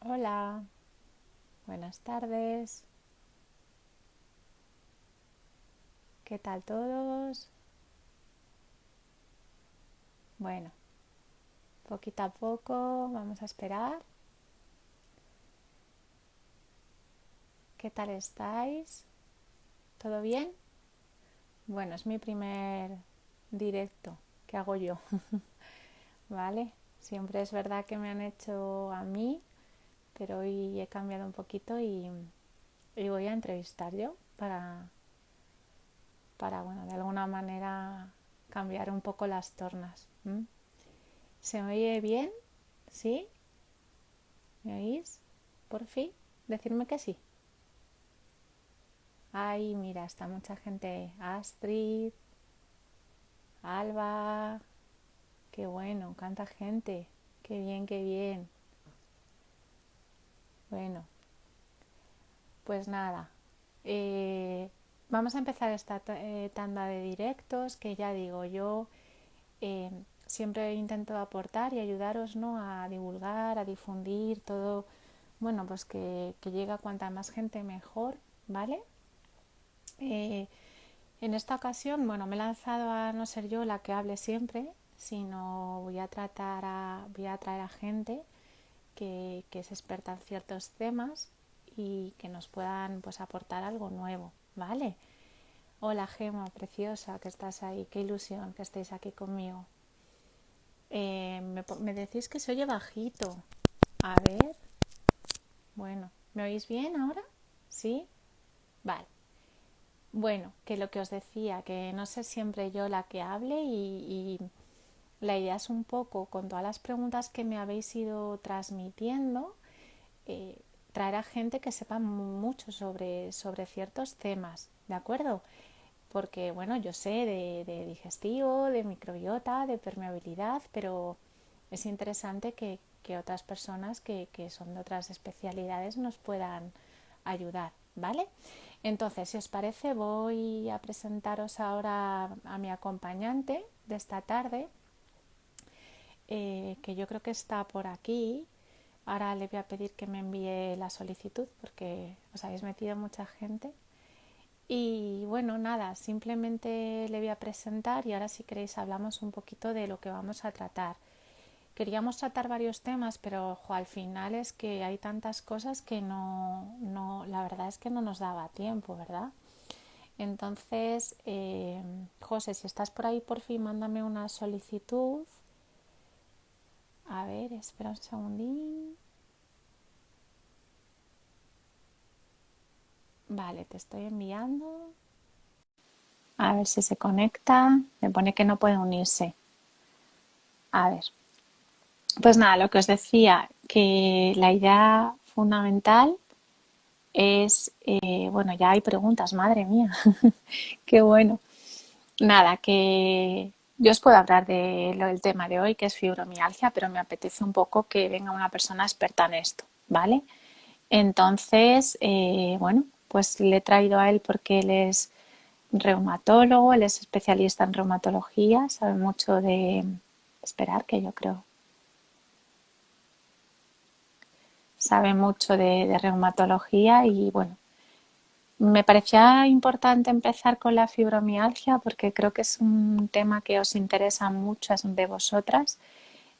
Hola, buenas tardes. ¿Qué tal todos? Bueno, poquito a poco, vamos a esperar. ¿Qué tal estáis? ¿Todo bien? Bueno, es mi primer directo que hago yo, ¿vale? Siempre es verdad que me han hecho a mí, pero hoy he cambiado un poquito y voy a entrevistar yo bueno, de alguna manera cambiar un poco las tornas. ¿M? ¿Se me oye bien? ¿Sí? ¿Me oís? ¿Por fin? Decirme que sí. Ay, mira, está mucha gente. Astrid, Alba, qué bueno, canta gente. Qué bien, qué bien. Bueno, pues nada. eh, Vamos a empezar esta tanda de directos que ya digo, yo eh, siempre intento aportar y ayudaros, ¿no? A divulgar, a difundir todo. Bueno, pues que llegue a cuanta más gente mejor, ¿vale? Eh, En esta ocasión, bueno, me he lanzado a no ser yo la que hable siempre, sino voy a traer a gente que es experta en ciertos temas y que nos puedan pues aportar algo nuevo, ¿vale? Hola Gema, preciosa, que estás ahí, qué ilusión que estéis aquí conmigo. Me decís que se oye bajito. A ver, bueno, ¿me oís bien ahora? ¿Sí? Vale. Bueno, que lo que os decía, que no sé siempre yo la que hable y la idea es un poco, con todas las preguntas que me habéis ido transmitiendo, eh, traer a gente que sepa mucho sobre ciertos temas, ¿de acuerdo? Porque, bueno, yo sé de digestivo, de microbiota, de permeabilidad, pero es interesante que otras personas que son de otras especialidades nos puedan ayudar, ¿vale? Entonces, si os parece, voy a presentaros ahora a mi acompañante de esta tarde, que yo creo que está por aquí. Ahora le voy a pedir que me envíe la solicitud porque os habéis metido mucha gente. Y bueno, nada, simplemente le voy a presentar y ahora si queréis hablamos un poquito de lo que vamos a tratar. Queríamos tratar varios temas, pero ojo, al final es que hay tantas cosas que la verdad es que no nos daba tiempo, ¿verdad? Entonces, José, si estás por ahí, por fin, mándame una solicitud. A ver, espera un segundín. Vale, te estoy enviando. A ver si se conecta. Me pone que no puede unirse. A ver. Pues nada, lo que os decía, que la idea fundamental es, bueno, ya hay preguntas, madre mía, qué bueno. Nada, que yo os puedo hablar del tema de hoy, que es fibromialgia, pero me apetece un poco que venga una persona experta en esto, ¿vale? Entonces, bueno, pues le he traído a él porque él es reumatólogo, él es especialista en reumatología, sabe mucho de... Esperar, que yo creo sabe mucho de reumatología y bueno, me parecía importante empezar con la fibromialgia porque creo que es un tema que os interesa mucho de vosotras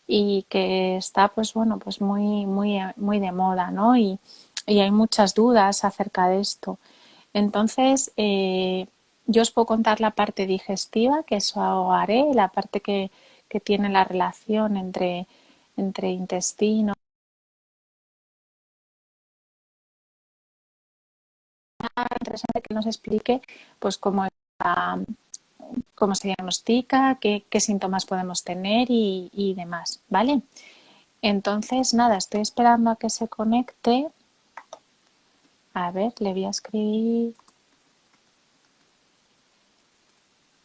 y que está pues bueno, pues muy de moda, ¿no? Y hay muchas dudas acerca de esto. Entonces, yo os puedo contar la parte digestiva, que eso haré, la parte que tiene la relación entre intestino. Interesante que nos explique pues cómo se diagnostica, qué síntomas podemos tener y demás, ¿vale? Entonces, nada, estoy esperando a que se conecte. A ver, le voy a escribir.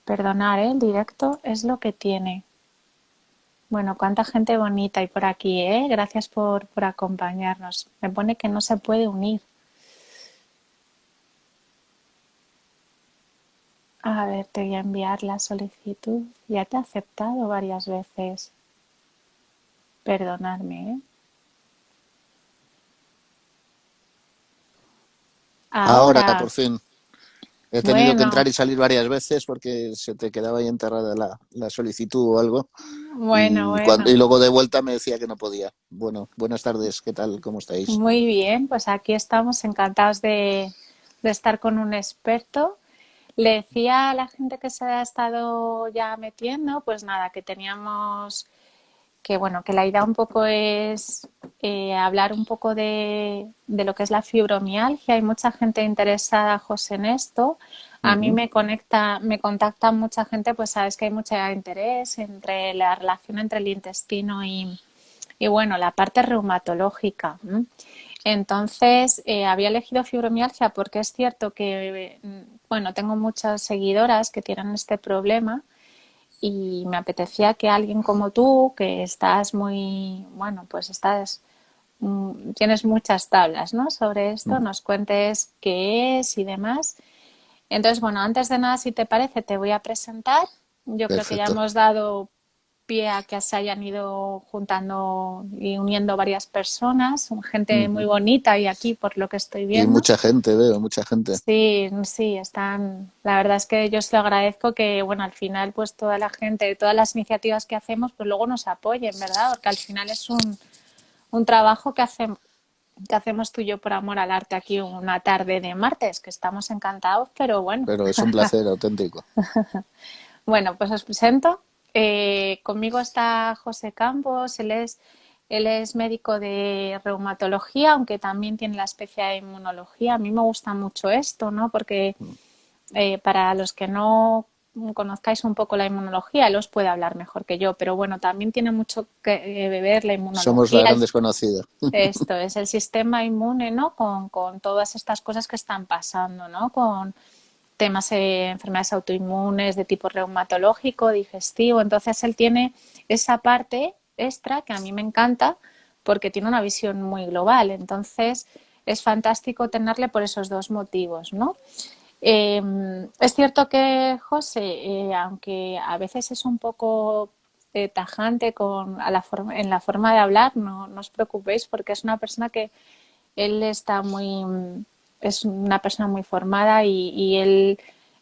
Perdonar, ¿eh? El directo es lo que tiene. Bueno, cuánta gente bonita hay por aquí, ¿eh? Gracias por acompañarnos. Me pone que no se puede unir. A ver, te voy a enviar la solicitud. Ya te he aceptado varias veces. Perdonadme, ¿eh? Ahora, Ahora, por fin. He tenido que entrar bueno, y salir varias veces porque se te quedaba ahí enterrada la solicitud o algo. bueno, Y bueno. luego de vuelta me decía que no podía. Bueno, buenas tardes, ¿qué tal? ¿Cómo estáis? Muy bien, pues aquí estamos encantados de estar con un experto. Le decía a la gente que se ha estado ya metiendo, pues nada, que teníamos que bueno, que la idea un poco es hablar un poco de lo que es la fibromialgia. Hay mucha gente interesada, José, en esto. A mí Ujú. me contacta mucha gente, pues sabes que hay mucho interés entre la relación entre el intestino y bueno, la parte reumatológica. Entonces, había elegido fibromialgia porque es cierto que, bueno, tengo muchas seguidoras que tienen este problema y me apetecía que alguien como tú, que estás muy, bueno, pues tienes muchas tablas, ¿no? Sobre esto, nos cuentes qué es y demás. Entonces, bueno, antes de nada, si te parece, te voy a presentar. Yo creo que ya Perfecto. hemos dado pie a que se hayan ido juntando y uniendo varias personas, gente muy Ujú. bonita y aquí por lo que estoy Y viendo. mucha gente, veo, mucha gente. Sí, sí, están. La verdad es que yo os lo agradezco que, bueno, al final, pues toda la gente, todas las iniciativas que hacemos, pues luego nos apoyen, ¿verdad? Porque al final es un trabajo que hacemos tú y yo por amor al arte aquí una tarde de martes, que estamos encantados, pero bueno. Pero es un placer auténtico. Bueno, pues os presento. Conmigo está José Campos, él es médico de reumatología, aunque también tiene la especialidad de inmunología. A mí me gusta mucho esto, ¿no? Porque para los que no conozcáis un poco la inmunología, él os puede hablar mejor que yo, pero bueno, también tiene mucho que ver la Somos la inmunología. gran desconocida. Esto es el sistema inmune, ¿no? Con todas estas cosas que están pasando, ¿no? Con temas de enfermedades autoinmunes de tipo reumatológico, digestivo. Entonces él tiene esa parte extra que a mí me encanta porque tiene una visión muy global. Entonces es fantástico tenerle por esos dos motivos, ¿no? Es cierto que José, aunque a veces es un poco tajante en la forma de hablar, no os preocupéis porque es una persona que él está es una persona muy formada y él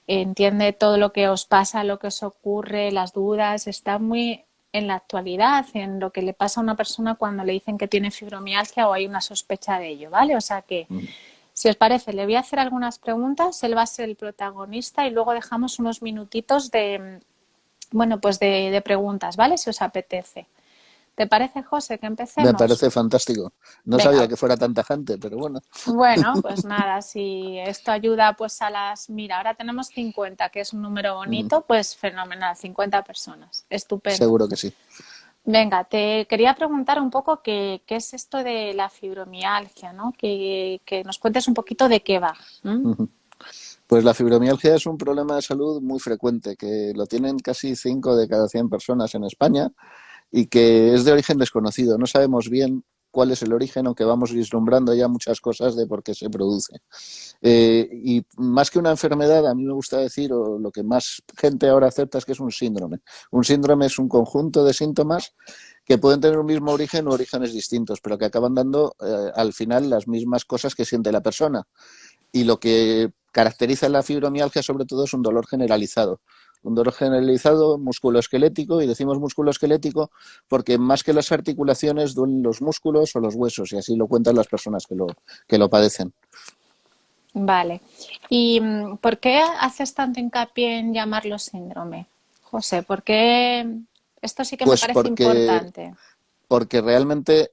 entiende todo lo que os pasa, lo que os ocurre, las dudas, está muy en la actualidad, en lo que le pasa a una persona cuando le dicen que tiene fibromialgia o hay una sospecha de ello, ¿vale? O sea que, si os parece, le voy a hacer algunas preguntas, él va a ser el protagonista y luego dejamos unos minutitos bueno, pues de preguntas, ¿vale? Si os apetece. ¿Te parece, José, que Me empecemos? parece fantástico. No sabía Venga, que fuera tanta gente, pero bueno, bueno, pues nada, si esto ayuda pues mira, ahora tenemos 50, que es un número mm, bonito, pues fenomenal, 50 personas, estupendo. seguro que sí. Venga, te quería preguntar un poco qué es esto de la fibromialgia, ¿no? Que nos cuentes un poquito de qué va. ¿M? Pues la fibromialgia es un problema de salud muy frecuente, que lo tienen casi 5 de cada 100 personas en España y que es de origen desconocido. No sabemos bien cuál es el origen, aunque vamos vislumbrando ya muchas cosas de por qué se produce. Y más que una enfermedad, a mí me gusta decir, o lo que más gente ahora acepta es que es un síndrome. Un síndrome es un conjunto de síntomas que pueden tener un mismo origen o orígenes distintos, pero que acaban dando al final las mismas cosas que siente la persona. Y lo que caracteriza la fibromialgia sobre todo es un dolor generalizado. Un dolor generalizado musculoesquelético, y decimos musculoesquelético porque más que las articulaciones duelen los músculos o los huesos, y así lo cuentan las personas que lo padecen. Vale. ¿Y por qué haces tanto hincapié en llamarlo síndrome, José? ¿Por qué? Esto sí que me Pues parece importante. porque realmente,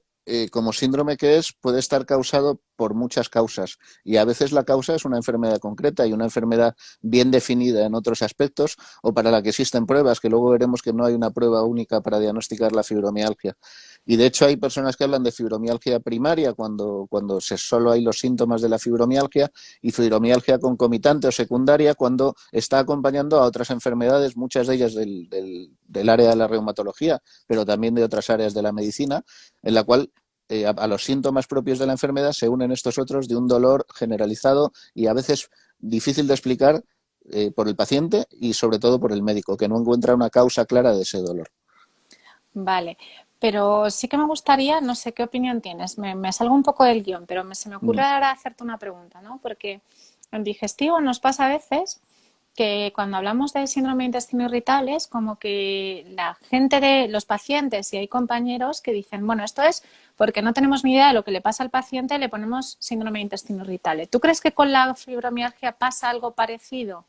como síndrome que es, puede estar causado por muchas causas. Y a veces la causa es una enfermedad concreta y una enfermedad bien definida en otros aspectos, o para la que existen pruebas, que luego veremos que no hay una prueba única para diagnosticar la fibromialgia. Y de hecho hay personas que hablan de fibromialgia primaria cuando solo hay los síntomas de la fibromialgia, y fibromialgia concomitante o secundaria cuando está acompañando a otras enfermedades, muchas de ellas del área de la reumatología, pero también de otras áreas de la medicina, en la cual a los síntomas propios de la enfermedad se unen estos otros de un dolor generalizado y a veces difícil de explicar por el paciente y sobre todo por el médico, que no encuentra una causa clara de ese dolor. Vale. pero sí que me gustaría, no sé qué opinión tienes, me salgo un poco del guión, pero se me ocurre Mm. ahora hacerte una pregunta, ¿no? Porque en digestivo nos pasa a veces que cuando hablamos de síndrome de intestino irritable es como que la gente de los pacientes y hay compañeros que dicen, bueno, esto es porque no tenemos ni idea de lo que le pasa al paciente, le ponemos síndrome de intestino irritable. ¿Tú crees que con la fibromialgia pasa algo parecido?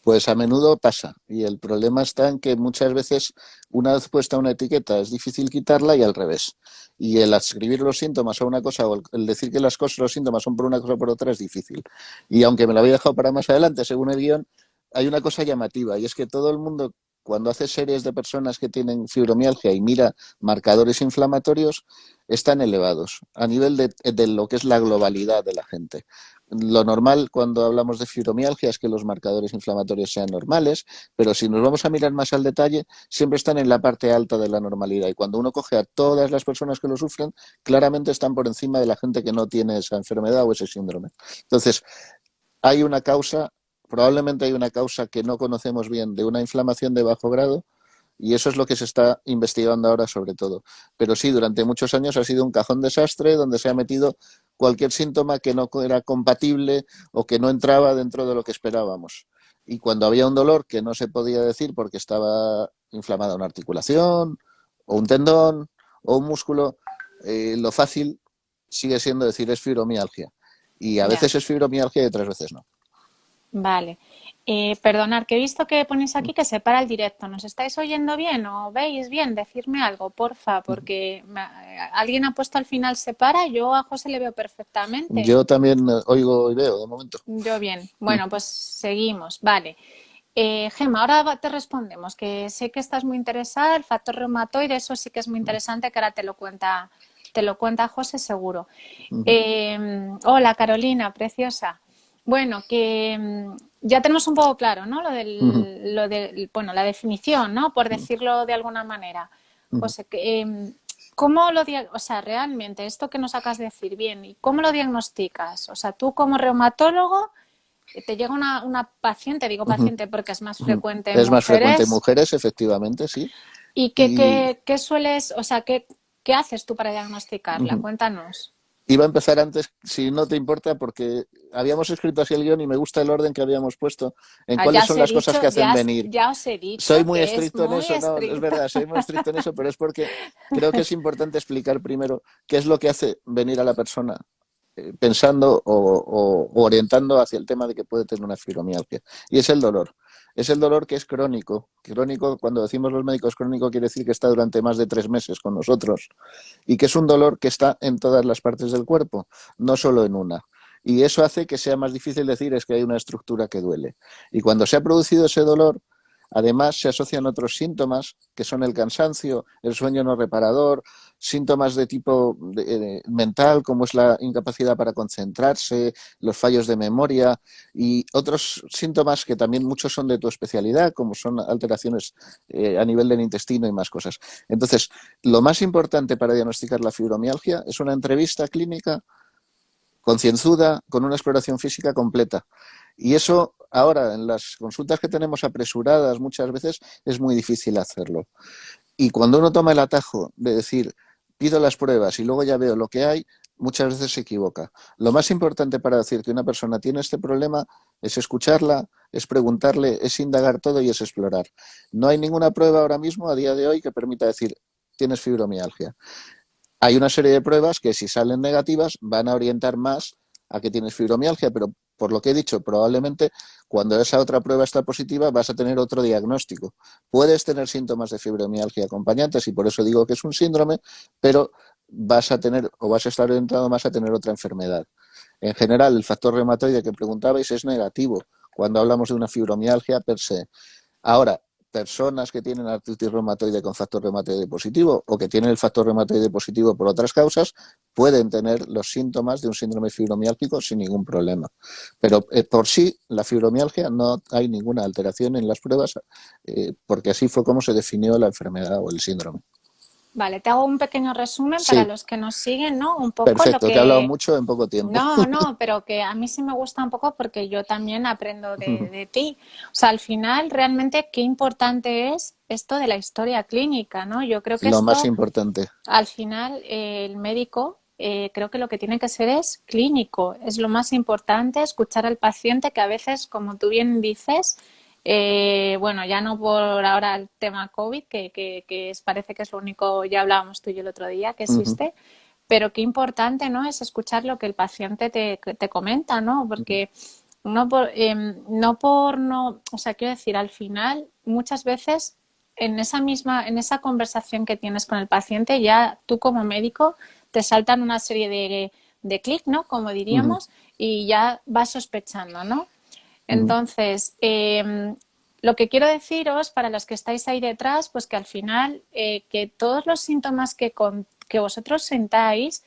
Pues a menudo pasa y el problema está en que muchas veces una vez puesta una etiqueta es difícil quitarla y al revés. Y el adscribir los síntomas a una cosa o el decir que las cosas, los síntomas son por una cosa o por otra es difícil. Y aunque me lo había dejado para más adelante, según el guión, hay una cosa llamativa y es que todo el mundo cuando hace series de personas que tienen fibromialgia y mira marcadores inflamatorios, están elevados a nivel de lo que es la globalidad de la gente. Lo normal cuando hablamos de fibromialgia es que los marcadores inflamatorios sean normales, pero si nos vamos a mirar más al detalle, siempre están en la parte alta de la normalidad. Y cuando uno coge a todas las personas que lo sufren, claramente están por encima de la gente que no tiene esa enfermedad o ese síndrome. Entonces, hay una causa, probablemente hay una causa que no conocemos bien de una inflamación de bajo grado y eso es lo que se está investigando ahora sobre todo. Pero sí, durante muchos años ha sido un cajón desastre donde se ha metido cualquier síntoma que no era compatible o que no entraba dentro de lo que esperábamos. Y cuando había un dolor que no se podía decir porque estaba inflamada una articulación o un tendón o un músculo, lo fácil sigue siendo decir es fibromialgia. Y a Ya. veces es fibromialgia y otras veces no. Vale. Perdonad, que he visto que ponéis aquí que se para el directo. ¿Nos estáis oyendo bien o veis bien? Decirme algo, porfa, porque alguien ha puesto al final se para, yo a José le veo perfectamente. Yo también oigo y veo de momento. Yo bien. Bueno, pues seguimos. Vale. Gema, ahora te respondemos, que sé que estás muy interesada, el factor reumatoide, eso sí que es muy interesante, que ahora te lo cuenta José seguro. Hola Carolina, preciosa. Bueno, que ya tenemos un poco claro, ¿no? Bueno, la definición, ¿no? Por decirlo de alguna manera. José, ¿cómo o sea, realmente esto que nos acabas de decir bien, ¿y cómo lo diagnosticas? O sea, tú como reumatólogo, te llega una paciente, digo paciente porque es más frecuente en Es más frecuente en mujeres, mujeres, efectivamente, sí. ¿y Y qué sueles, o sea, qué haces tú para diagnosticarla? Cuéntanos. iba a empezar antes, si no te importa, porque habíamos escrito así el guión y me gusta el orden que habíamos puesto en Ah, cuáles son las cosas que hacen venir. ya os he Soy dicho muy que es estricto en muy eso, no, es estricto. verdad, soy muy estricto en eso, pero es porque creo que es importante explicar primero qué es lo que hace venir a la persona pensando o orientando hacia el tema de que puede tener una fibromialgia. Y es el dolor. Es el dolor que es crónico. Crónico, cuando decimos los médicos crónico, quiere decir que está durante más de 3 meses con nosotros. Y que es un dolor que está en todas las partes del cuerpo, no solo en una. Y eso hace que sea más difícil decir es que hay una estructura que duele. Y cuando se ha producido ese dolor, además se asocian otros síntomas que son el cansancio, el sueño no reparador, síntomas de tipo mental como es la incapacidad para concentrarse, los fallos de memoria y otros síntomas que también muchos son de tu especialidad como son alteraciones a nivel del intestino y más cosas. Entonces, lo más importante para diagnosticar la fibromialgia es una entrevista clínica concienzuda, con una exploración física completa. Y eso ahora en las consultas que tenemos apresuradas muchas veces es muy difícil hacerlo. Y cuando uno toma el atajo de decir, pido las pruebas y luego ya veo lo que hay, muchas veces se equivoca. Lo más importante para decir que una persona tiene este problema es escucharla, es preguntarle, es indagar todo y es explorar. No hay ninguna prueba ahora mismo, a día de hoy, que permita decir, tienes fibromialgia. Hay una serie de pruebas que si salen negativas van a orientar más a que tienes fibromialgia, pero por lo que he dicho, probablemente cuando esa otra prueba está positiva vas a tener otro diagnóstico. Puedes tener síntomas de fibromialgia acompañantes y por eso digo que es un síndrome, pero vas a tener o vas a estar orientado más a tener otra enfermedad. En general, el factor reumatoide que preguntabais es negativo cuando hablamos de una fibromialgia per se. Ahora, personas que tienen artritis reumatoide con factor reumatoide positivo o que tienen el factor reumatoide positivo por otras causas pueden tener los síntomas de un síndrome fibromiálgico sin ningún problema. Pero por sí, la fibromialgia no hay ninguna alteración en las pruebas porque así fue como se definió la enfermedad o el síndrome. Vale, te hago un pequeño resumen para Sí, los que nos siguen, ¿no? Un poco lo perfecto, que he hablado que... mucho en poco tiempo. No, pero que a mí sí me gusta un poco porque yo también aprendo de ti. O sea, al final, realmente, qué importante es esto de la historia clínica, ¿no? Yo creo que Lo más esto, importante. al final, el médico, creo que lo que tiene que ser es clínico. Es lo más importante, escuchar al paciente, que a veces, como tú bien dices, bueno, ya no por ahora el tema COVID, parece que es lo único, ya hablábamos tú y yo el otro día, que Ujú, existe, pero qué importante, ¿no? Es escuchar lo que el paciente te comenta, ¿no? ujú, Porque no, o sea, quiero decir, al final, muchas veces en esa conversación que tienes con el paciente, ya tú como médico te saltan una serie de clic, ¿no? Como ujú, diríamos, y ya vas sospechando, ¿no? ujú. Entonces, lo que quiero deciros para los que estáis ahí detrás, pues que al final, que todos los síntomas que vosotros sentáis,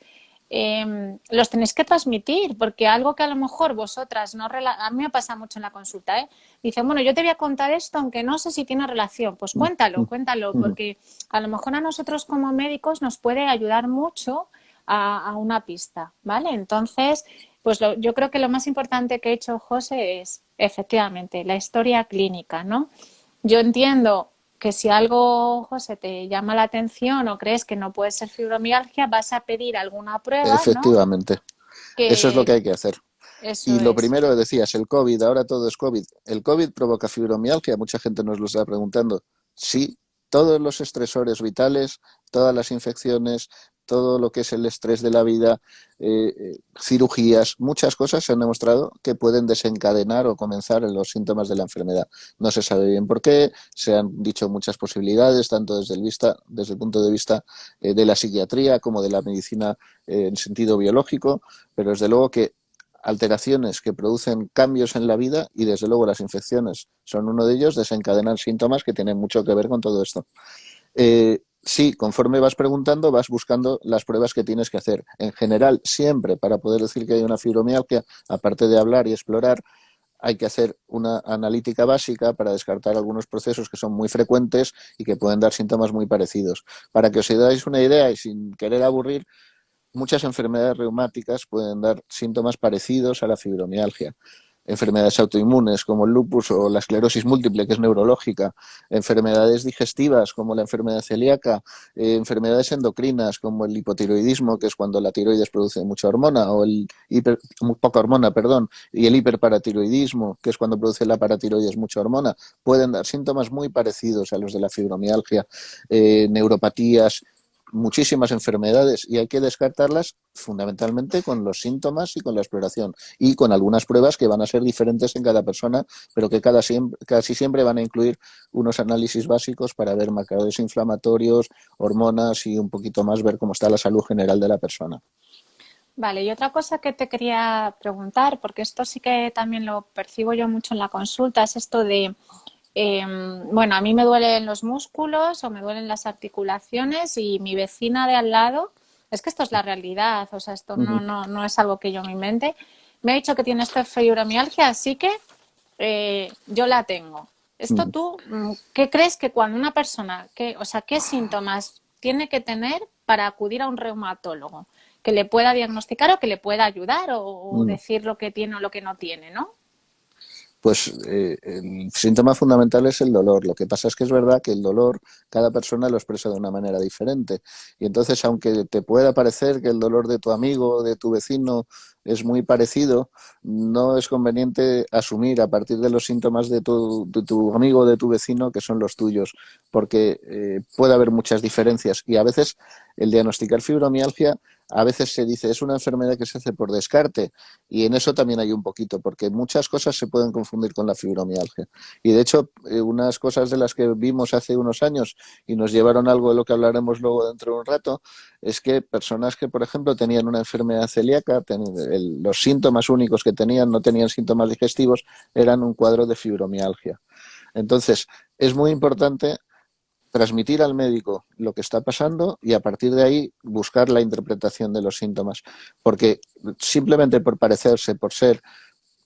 los tenéis que transmitir, porque algo que a lo mejor vosotras no... A mí me pasa mucho en la consulta, ¿eh? Dicen, bueno, yo te voy a contar esto, aunque no sé si tiene relación. Pues cuéntalo, cuéntalo, Ujú. porque a lo mejor a nosotros como médicos nos puede ayudar mucho a una pista, ¿vale? Entonces, pues yo creo que lo más importante que ha hecho José es, efectivamente, la historia clínica, ¿no? Yo entiendo que si algo, José, te llama la atención o crees que no puede ser fibromialgia, vas a pedir alguna prueba, ¿no? Efectivamente, eso es lo que Que hay que hacer. eso Y lo es. primero decías, el COVID, ahora todo es COVID. ¿El COVID provoca fibromialgia? Mucha gente nos lo está preguntando. Sí, todos los estresores vitales, todas las infecciones, todo lo que es el estrés de la vida, cirugías, muchas cosas se han demostrado que pueden desencadenar o comenzar en los síntomas de la enfermedad. No se sabe bien por qué, se han dicho muchas posibilidades, tanto desde el punto de vista de la psiquiatría como de la medicina en sentido biológico, pero desde luego que alteraciones que producen cambios en la vida y desde luego las infecciones son uno de ellos, desencadenan síntomas que tienen mucho que ver con todo esto. Sí, conforme vas preguntando, vas buscando las pruebas que tienes que hacer. En general, siempre para poder decir que hay una fibromialgia, aparte de hablar y explorar, hay que hacer una analítica básica para descartar algunos procesos que son muy frecuentes y que pueden dar síntomas muy parecidos. Para que os dais una idea y sin querer aburrir, muchas enfermedades reumáticas pueden dar síntomas parecidos a la fibromialgia. Enfermedades autoinmunes como el lupus o la esclerosis múltiple, que es neurológica, enfermedades digestivas como la enfermedad celíaca, enfermedades endocrinas como el hipotiroidismo, que es cuando la tiroides produce mucha hormona, o poca hormona, perdón, y el hiperparatiroidismo, que es cuando produce la paratiroides mucha hormona, pueden dar síntomas muy parecidos a los de la fibromialgia, neuropatías, muchísimas enfermedades y hay que descartarlas fundamentalmente con los síntomas y con la exploración y con algunas pruebas que van a ser diferentes en cada persona, pero que casi siempre van a incluir unos análisis básicos para ver marcadores inflamatorios, hormonas y un poquito más ver cómo está la salud general de la persona. Vale, y otra cosa que te quería preguntar, porque esto sí que también lo percibo yo mucho en la consulta, es esto de, bueno, a mí me duelen los músculos o me duelen las articulaciones y mi vecina de al lado, es que esto es la realidad, o sea, esto Uh -huh, no es algo que yo me invente, me ha dicho que tiene esta fibromialgia, así que yo la tengo. uh Esto -huh. tú, ¿qué crees que cuando una persona, o sea, qué síntomas tiene que tener para acudir a un reumatólogo? Que le pueda diagnosticar o que le pueda ayudar o decir lo que tiene o lo que no tiene, ¿no? Pues el síntoma fundamental es el dolor. Lo que pasa es que es verdad que el dolor cada persona lo expresa de una manera diferente. Y entonces, aunque te pueda parecer que el dolor de tu amigo o de tu vecino es muy parecido, no es conveniente asumir a partir de los síntomas de tu amigo o de tu vecino que son los tuyos, porque puede haber muchas diferencias. Y a veces el diagnosticar fibromialgia, a veces se dice es una enfermedad que se hace por descarte y en eso también hay un poquito, porque muchas cosas se pueden confundir con la fibromialgia. Y de hecho, unas cosas de las que vimos hace unos años y nos llevaron algo de lo que hablaremos luego dentro de un rato, es que personas que, por ejemplo, tenían una enfermedad celíaca, los síntomas únicos que tenían, no tenían síntomas digestivos, eran un cuadro de fibromialgia. Entonces, es muy importante transmitir al médico lo que está pasando y a partir de ahí buscar la interpretación de los síntomas. Porque simplemente por parecerse, por ser,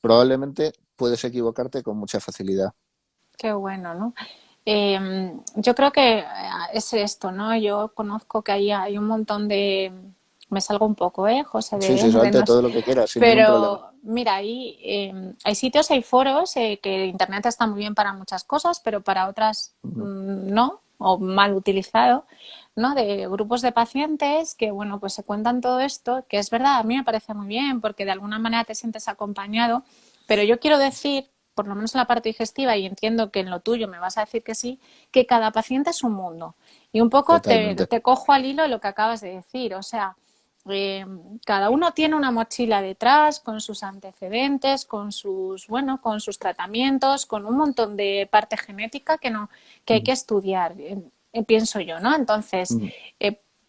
probablemente puedes equivocarte con mucha facilidad. Qué bueno, ¿no? Yo creo que es esto, ¿no? Yo conozco que hay un montón de... Me salgo un poco, José, Sí, sí, de salte nos... todo lo que quieras, sin ningún problema. Pero mira, hay sitios, hay foros que Internet está muy bien para muchas cosas, pero para otras Ujú. no, o mal utilizado, ¿no? De grupos de pacientes que, bueno, pues se cuentan todo esto, que es verdad, a mí me parece muy bien, porque de alguna manera te sientes acompañado, pero yo quiero decir, por lo menos en la parte digestiva, y entiendo que en lo tuyo me vas a decir que sí, que cada paciente es un mundo. Y un poco Totalmente. te cojo al hilo de lo que acabas de decir, o sea, eh, cada uno tiene una mochila detrás con sus antecedentes, con sus, bueno, con sus tratamientos, con un montón de parte genética que hay Ujú, que estudiar, pienso yo, ¿no? Entonces, ujú.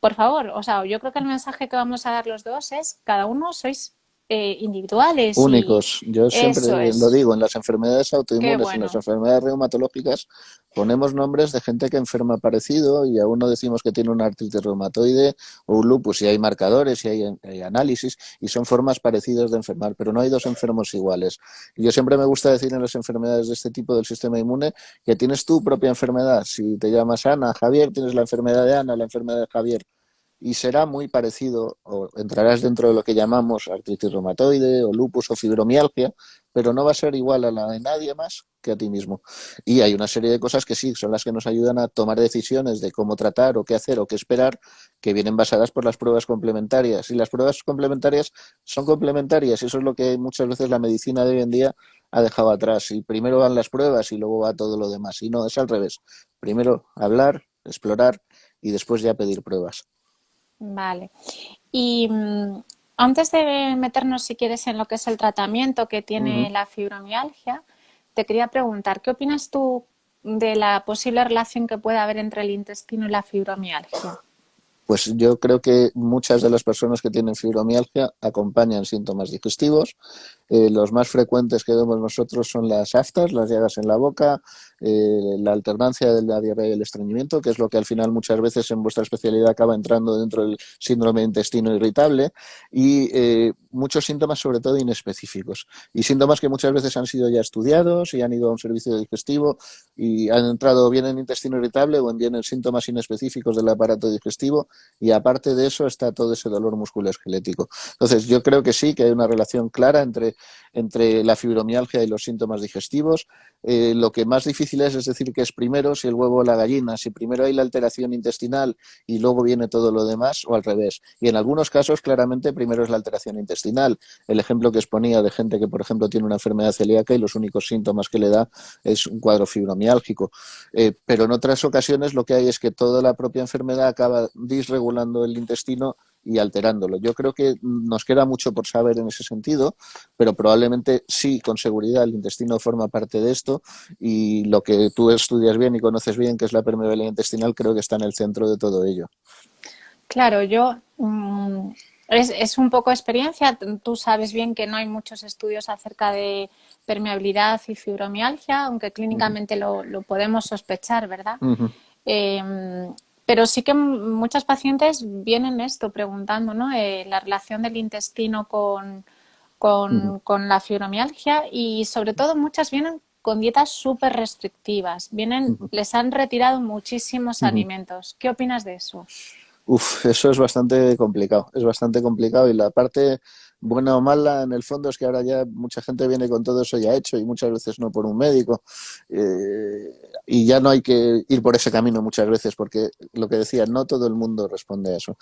por favor, o sea, yo creo que el mensaje que vamos a dar los dos es cada uno sois individuales y Únicos. Yo eso siempre lo es, digo, en las enfermedades qué autoinmunes, en las bueno. enfermedades reumatológicas, ponemos nombres de gente que enferma parecido y a uno decimos que tiene una artritis reumatoide o un lupus y hay marcadores y hay análisis y son formas parecidas de enfermar, pero no hay dos enfermos iguales. Y yo siempre me gusta decir en las enfermedades de este tipo del sistema inmune que tienes tu propia enfermedad. Si te llamas Ana, Javier, tienes la enfermedad de Ana, la enfermedad de Javier y será muy parecido o entrarás dentro de lo que llamamos artritis reumatoide o lupus o fibromialgia, pero no va a ser igual a la de nadie más que a ti mismo. Y hay una serie de cosas que sí, son las que nos ayudan a tomar decisiones de cómo tratar o qué hacer o qué esperar, que vienen basadas por las pruebas complementarias. Y las pruebas complementarias son complementarias y eso es lo que muchas veces la medicina de hoy en día ha dejado atrás. Y primero van las pruebas y luego va todo lo demás. Y no, es al revés. Primero hablar, explorar y después ya pedir pruebas. Vale. Y antes de meternos, si quieres, en lo que es el tratamiento que tiene Ujú. la fibromialgia, te quería preguntar, ¿qué opinas tú de la posible relación que puede haber entre el intestino y la fibromialgia? Pues yo creo que muchas de las personas que tienen fibromialgia acompañan síntomas digestivos. Los más frecuentes que vemos nosotros son las aftas, las llagas en la boca, la alternancia de la diarrea y el estreñimiento, que es lo que al final muchas veces en vuestra especialidad acaba entrando dentro del síndrome de intestino irritable, y muchos síntomas sobre todo inespecíficos. Y síntomas que muchas veces han sido ya estudiados y han ido a un servicio digestivo y han entrado bien en intestino irritable o bien en síntomas inespecíficos del aparato digestivo y aparte de eso está todo ese dolor musculoesquelético. Entonces yo creo que sí, que hay una relación clara entre la fibromialgia y los síntomas digestivos. Lo que más difícil es decir que es primero si el huevo o la gallina, si primero hay la alteración intestinal y luego viene todo lo demás o al revés. Y en algunos casos claramente primero es la alteración intestinal. El ejemplo que exponía de gente que por ejemplo tiene una enfermedad celíaca y los únicos síntomas que le da es un cuadro fibromiálgico. Pero en otras ocasiones lo que hay es que toda la propia enfermedad acaba disregulando el intestino y alterándolo. Yo creo que nos queda mucho por saber en ese sentido, pero probablemente sí, con seguridad, el intestino forma parte de esto y lo que tú estudias bien y conoces bien, que es la permeabilidad intestinal, creo que está en el centro de todo ello. Claro, es un poco experiencia. Tú sabes bien que no hay muchos estudios acerca de permeabilidad y fibromialgia, aunque Uh -huh. clínicamente lo podemos sospechar, ¿verdad? Uh -huh. Eh, pero sí que muchas pacientes vienen esto preguntando, ¿no? La relación del intestino Uh -huh. con la fibromialgia y sobre todo muchas vienen con dietas súper restrictivas. Uh Vienen, -huh. les han retirado muchísimos Uh -huh. alimentos. ¿Qué opinas de eso? Uf, eso es bastante complicado y la parte buena o mala en el fondo es que ahora ya mucha gente viene con todo eso ya hecho y muchas veces no por un médico y ya no hay que ir por ese camino muchas veces porque lo que decía, no todo el mundo responde a eso.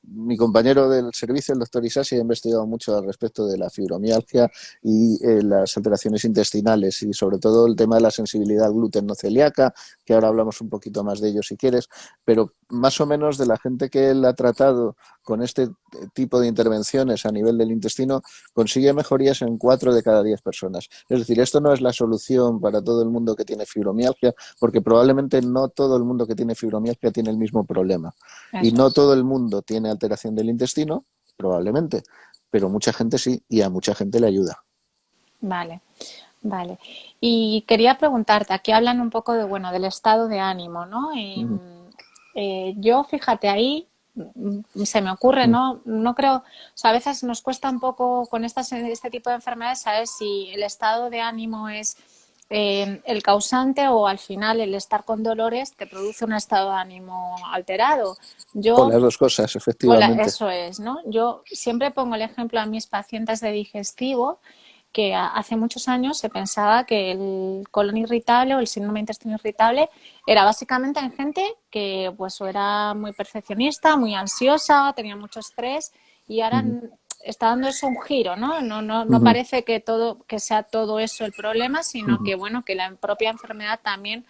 Mi compañero del servicio, el doctor Isasi, ha investigado mucho al respecto de la fibromialgia y las alteraciones intestinales y sobre todo el tema de la sensibilidad al gluten no celíaca, que ahora hablamos un poquito más de ello si quieres, pero más o menos de la gente que él ha tratado con este tipo de intervenciones a nivel del intestino, consigue mejorías en 4 de cada 10 personas. Es decir, esto no es la solución para todo el mundo que tiene fibromialgia, porque probablemente no todo el mundo que tiene fibromialgia tiene el mismo problema. Y Eso no es. todo el mundo tiene alteración del intestino, probablemente, pero mucha gente sí, y a mucha gente le ayuda. Vale, vale. Y quería preguntarte, aquí hablan un poco de, bueno, del estado de ánimo, ¿no? Yo, fíjate, ahí se me ocurre, ¿no? No creo, o sea, a veces nos cuesta un poco con este tipo de enfermedades, ¿sabes? Si el estado de ánimo es el causante o al final el estar con dolores te produce un estado de ánimo alterado. O Yo las dos cosas, Hola, efectivamente. eso es, ¿no? Yo siempre pongo el ejemplo a mis pacientes de digestivo, que hace muchos años se pensaba que el colon irritable o el síndrome de intestino irritable era básicamente en gente que pues o era muy perfeccionista, muy ansiosa, tenía mucho estrés y ahora Ujú, está dando eso un giro, ¿no? No ujú, parece que que sea todo eso el problema, sino ujú, que bueno, que la propia enfermedad también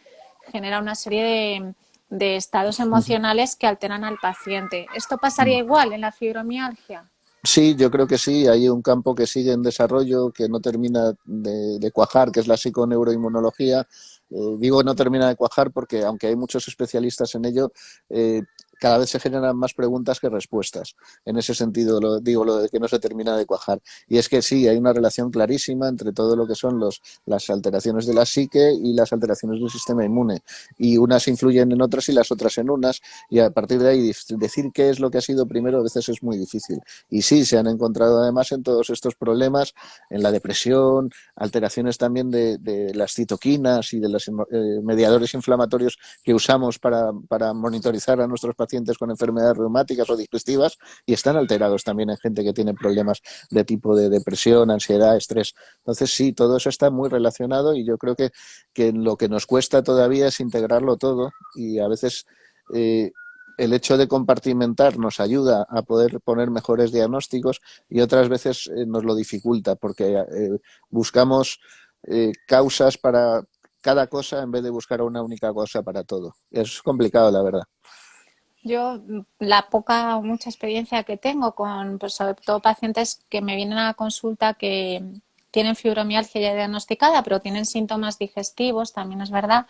genera una serie de estados ujú, emocionales que alteran al paciente. ¿Esto pasaría ujú. igual en la fibromialgia? Sí, yo creo que sí. Hay un campo que sigue en desarrollo, que no termina de cuajar, que es la psiconeuroinmunología. Digo no termina de cuajar porque, aunque hay muchos especialistas en ello, eh, cada vez se generan más preguntas que respuestas. En ese sentido, digo lo de que no se termina de cuajar. Y es que sí, hay una relación clarísima entre todo lo que son las alteraciones de la psique y las alteraciones del sistema inmune. Y unas influyen en otras y las otras en unas. Y a partir de ahí, decir qué es lo que ha sido primero a veces es muy difícil. Y sí, se han encontrado además en todos estos problemas, en la depresión, alteraciones también de las citoquinas y de los mediadores inflamatorios que usamos para monitorizar a nuestros pacientes con enfermedades reumáticas o digestivas, y están alterados también en gente que tiene problemas de tipo de depresión, ansiedad, estrés. Entonces sí, todo eso está muy relacionado y yo creo que lo que nos cuesta todavía es integrarlo todo y a veces eh, el hecho de compartimentar nos ayuda a poder poner mejores diagnósticos y otras veces nos lo dificulta porque buscamos causas para cada cosa en vez de buscar una única cosa para todo. Es complicado, la verdad. Yo, la poca o mucha experiencia que tengo con, pues, sobre todo pacientes que me vienen a la consulta que tienen fibromialgia ya diagnosticada, pero tienen síntomas digestivos, también es verdad,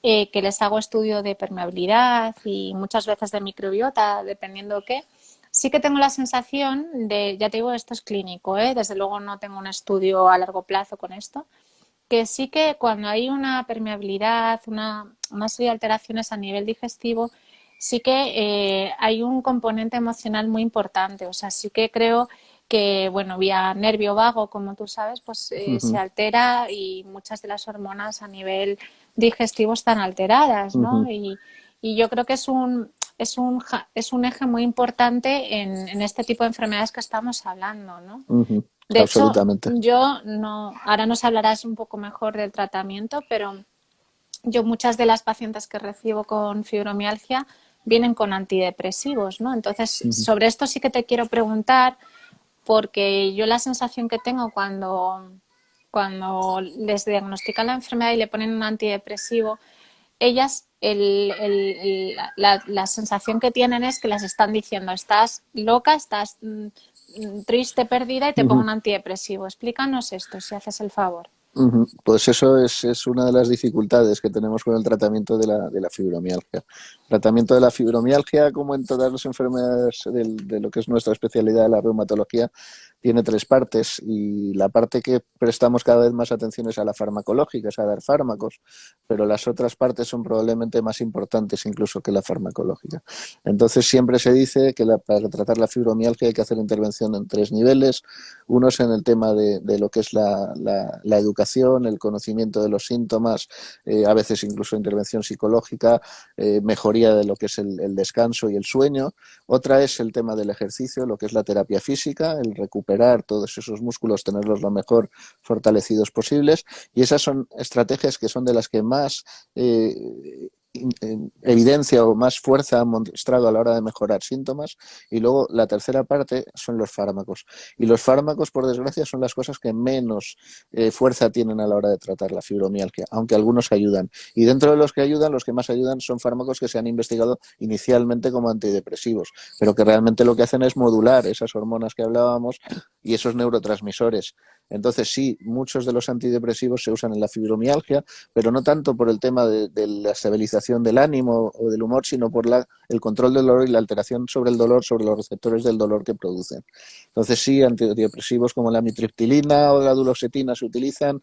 que les hago estudio de permeabilidad y muchas veces de microbiota, dependiendo qué. Sí que tengo la sensación de, ya te digo, esto es clínico, ¿eh? Desde luego no tengo un estudio a largo plazo con esto, que sí que cuando hay una permeabilidad, una serie de alteraciones a nivel digestivo, sí que hay un componente emocional muy importante. O sea, sí que creo que, bueno, vía nervio vago, como tú sabes, pues Uh se -huh, altera y muchas de las hormonas a nivel digestivo están alteradas, uh ¿no? -huh, Y yo creo que es un eje muy importante en este tipo de enfermedades que estamos hablando, ¿no? uh -huh, De hecho, absolutamente. yo no, ahora nos hablarás un poco mejor del tratamiento, pero yo muchas de las pacientes que recibo con fibromialgia vienen con antidepresivos, ¿no? Entonces, Uh -huh, sobre esto sí que te quiero preguntar, porque yo la sensación que tengo cuando les diagnostican la enfermedad y le ponen un antidepresivo, ellas la sensación que tienen es que las están diciendo, estás loca, estás triste, perdida y te uh pongo -huh. un antidepresivo. Explícanos esto, si haces el favor. Ujú. Pues eso es una de las dificultades que tenemos con el tratamiento de la fibromialgia. El tratamiento de la fibromialgia, como en todas las enfermedades de lo que es nuestra especialidad, la reumatología, tiene tres partes y la parte que prestamos cada vez más atención es a la farmacológica, es a dar fármacos, pero las otras partes son probablemente más importantes incluso que la farmacológica. Entonces siempre se dice que para tratar la fibromialgia hay que hacer intervención en tres niveles. Uno es en el tema de lo que es la educación, el conocimiento de los síntomas, a veces incluso intervención psicológica, mejoría de lo que es el descanso y el sueño. Otra es el tema del ejercicio, lo que es la terapia física, el recuperar todos esos músculos, tenerlos lo mejor fortalecidos posibles. Y esas son estrategias que son de las que más evidencia o más fuerza han mostrado a la hora de mejorar síntomas. Y luego la tercera parte son los fármacos. Y los fármacos, por desgracia, son las cosas que menos fuerza tienen a la hora de tratar la fibromialgia, aunque algunos ayudan. Y dentro de los que ayudan, los que más ayudan son fármacos que se han investigado inicialmente como antidepresivos, pero que realmente lo que hacen es modular esas hormonas que hablábamos y esos neurotransmisores. Entonces sí, muchos de los antidepresivos se usan en la fibromialgia, pero no tanto por el tema de la estabilización del ánimo o del humor, sino por el control del dolor y la alteración sobre el dolor, sobre los receptores del dolor que producen. Entonces sí, antidepresivos como la mitriptilina o la duloxetina se utilizan.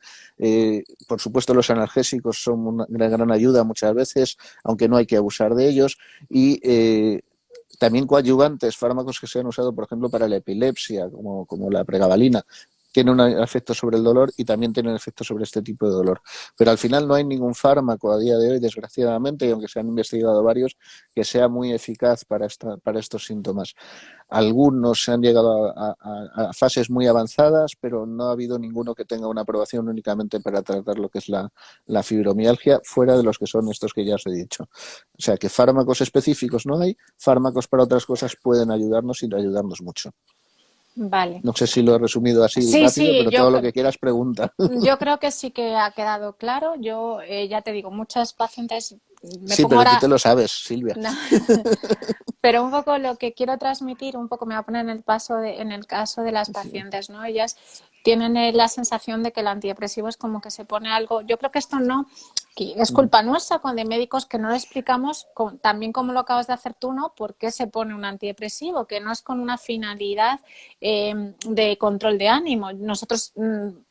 Por supuesto, los analgésicos son una gran ayuda muchas veces, aunque no hay que abusar de ellos. Y también coadyuvantes, fármacos que se han usado, por ejemplo, para la epilepsia, como la pregabalina, tiene un efecto sobre el dolor y también tiene un efecto sobre este tipo de dolor. Pero al final no hay ningún fármaco a día de hoy, desgraciadamente, y aunque se han investigado varios, que sea muy eficaz para estos síntomas. Algunos se han llegado a fases muy avanzadas, pero no ha habido ninguno que tenga una aprobación únicamente para tratar lo que es la fibromialgia, fuera de los que son estos que ya os he dicho. O sea que fármacos específicos no hay, fármacos para otras cosas pueden ayudarnos y ayudarnos mucho. Vale. No sé si lo he resumido así Sí, rápido, sí, pero todo lo que quieras pregunta. yo creo que sí que ha quedado claro. Yo ya te digo, muchas pacientes, me Sí, pongo pero tú te ahora, lo sabes, Silvia. no, pero un poco lo que quiero transmitir, un poco me voy a poner en el caso de las Sí. pacientes, ¿no? Ellas tienen la sensación de que el antidepresivo es como que se pone algo. Yo creo que esto no, que es culpa nuestra con de médicos que no le explicamos, también como lo acabas de hacer tú, ¿no? ¿Por qué se pone un antidepresivo? Que no es con una finalidad de control de ánimo. Nosotros,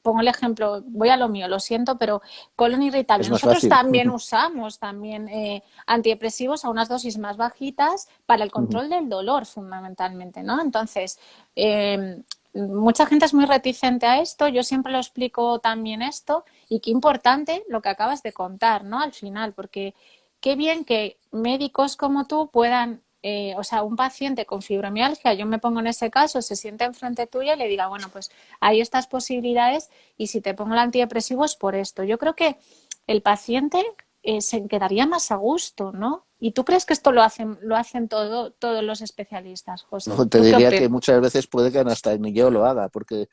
pongo el ejemplo, voy a lo mío, lo siento, pero colon irritable. Es más Nosotros fácil. también usamos también antidepresivos a unas dosis más bajitas para el control del dolor, fundamentalmente, ¿no? Entonces, mucha gente es muy reticente a esto, yo siempre lo explico también esto, y qué importante lo que acabas de contar, ¿no? Al final, porque qué bien que médicos como tú puedan, o sea, un paciente con fibromialgia, yo me pongo en ese caso, se siente enfrente tuya y le diga, bueno, pues hay estas posibilidades y si te pongo el antidepresivo es por esto. Yo creo que el paciente se quedaría más a gusto, ¿no? ¿Y tú crees que esto lo hacen todos los especialistas, José? No, te ¿Tú qué diría opinas? que muchas veces puede que hasta ni yo lo haga, porque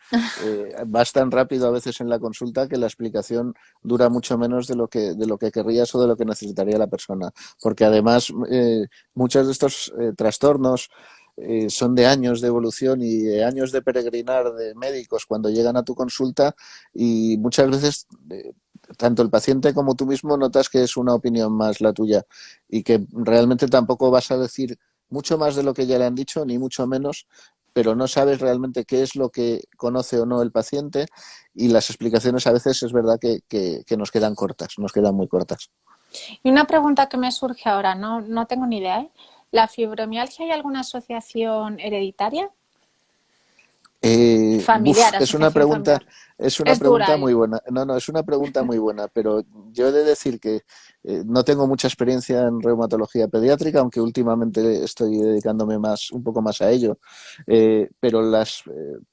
vas tan rápido a veces en la consulta que la explicación dura mucho menos de lo que querrías o de lo que necesitaría la persona. Porque además muchos de estos trastornos son de años de evolución y de años de peregrinar de médicos cuando llegan a tu consulta y muchas veces tanto el paciente como tú mismo notas que es una opinión más la tuya y que realmente tampoco vas a decir mucho más de lo que ya le han dicho, ni mucho menos, pero no sabes realmente qué es lo que conoce o no el paciente y las explicaciones a veces es verdad que nos quedan cortas, nos quedan muy cortas. Y una pregunta que me surge ahora, no tengo ni idea, ¿eh? ¿La fibromialgia hay alguna asociación hereditaria? Familiar, asociación familiar. es una Es dura, pregunta ¿eh? muy buena. No, no, es una pregunta muy buena, pero yo he de decir que no tengo mucha experiencia en reumatología pediátrica, aunque últimamente estoy dedicándome más, un poco más a ello. Pero las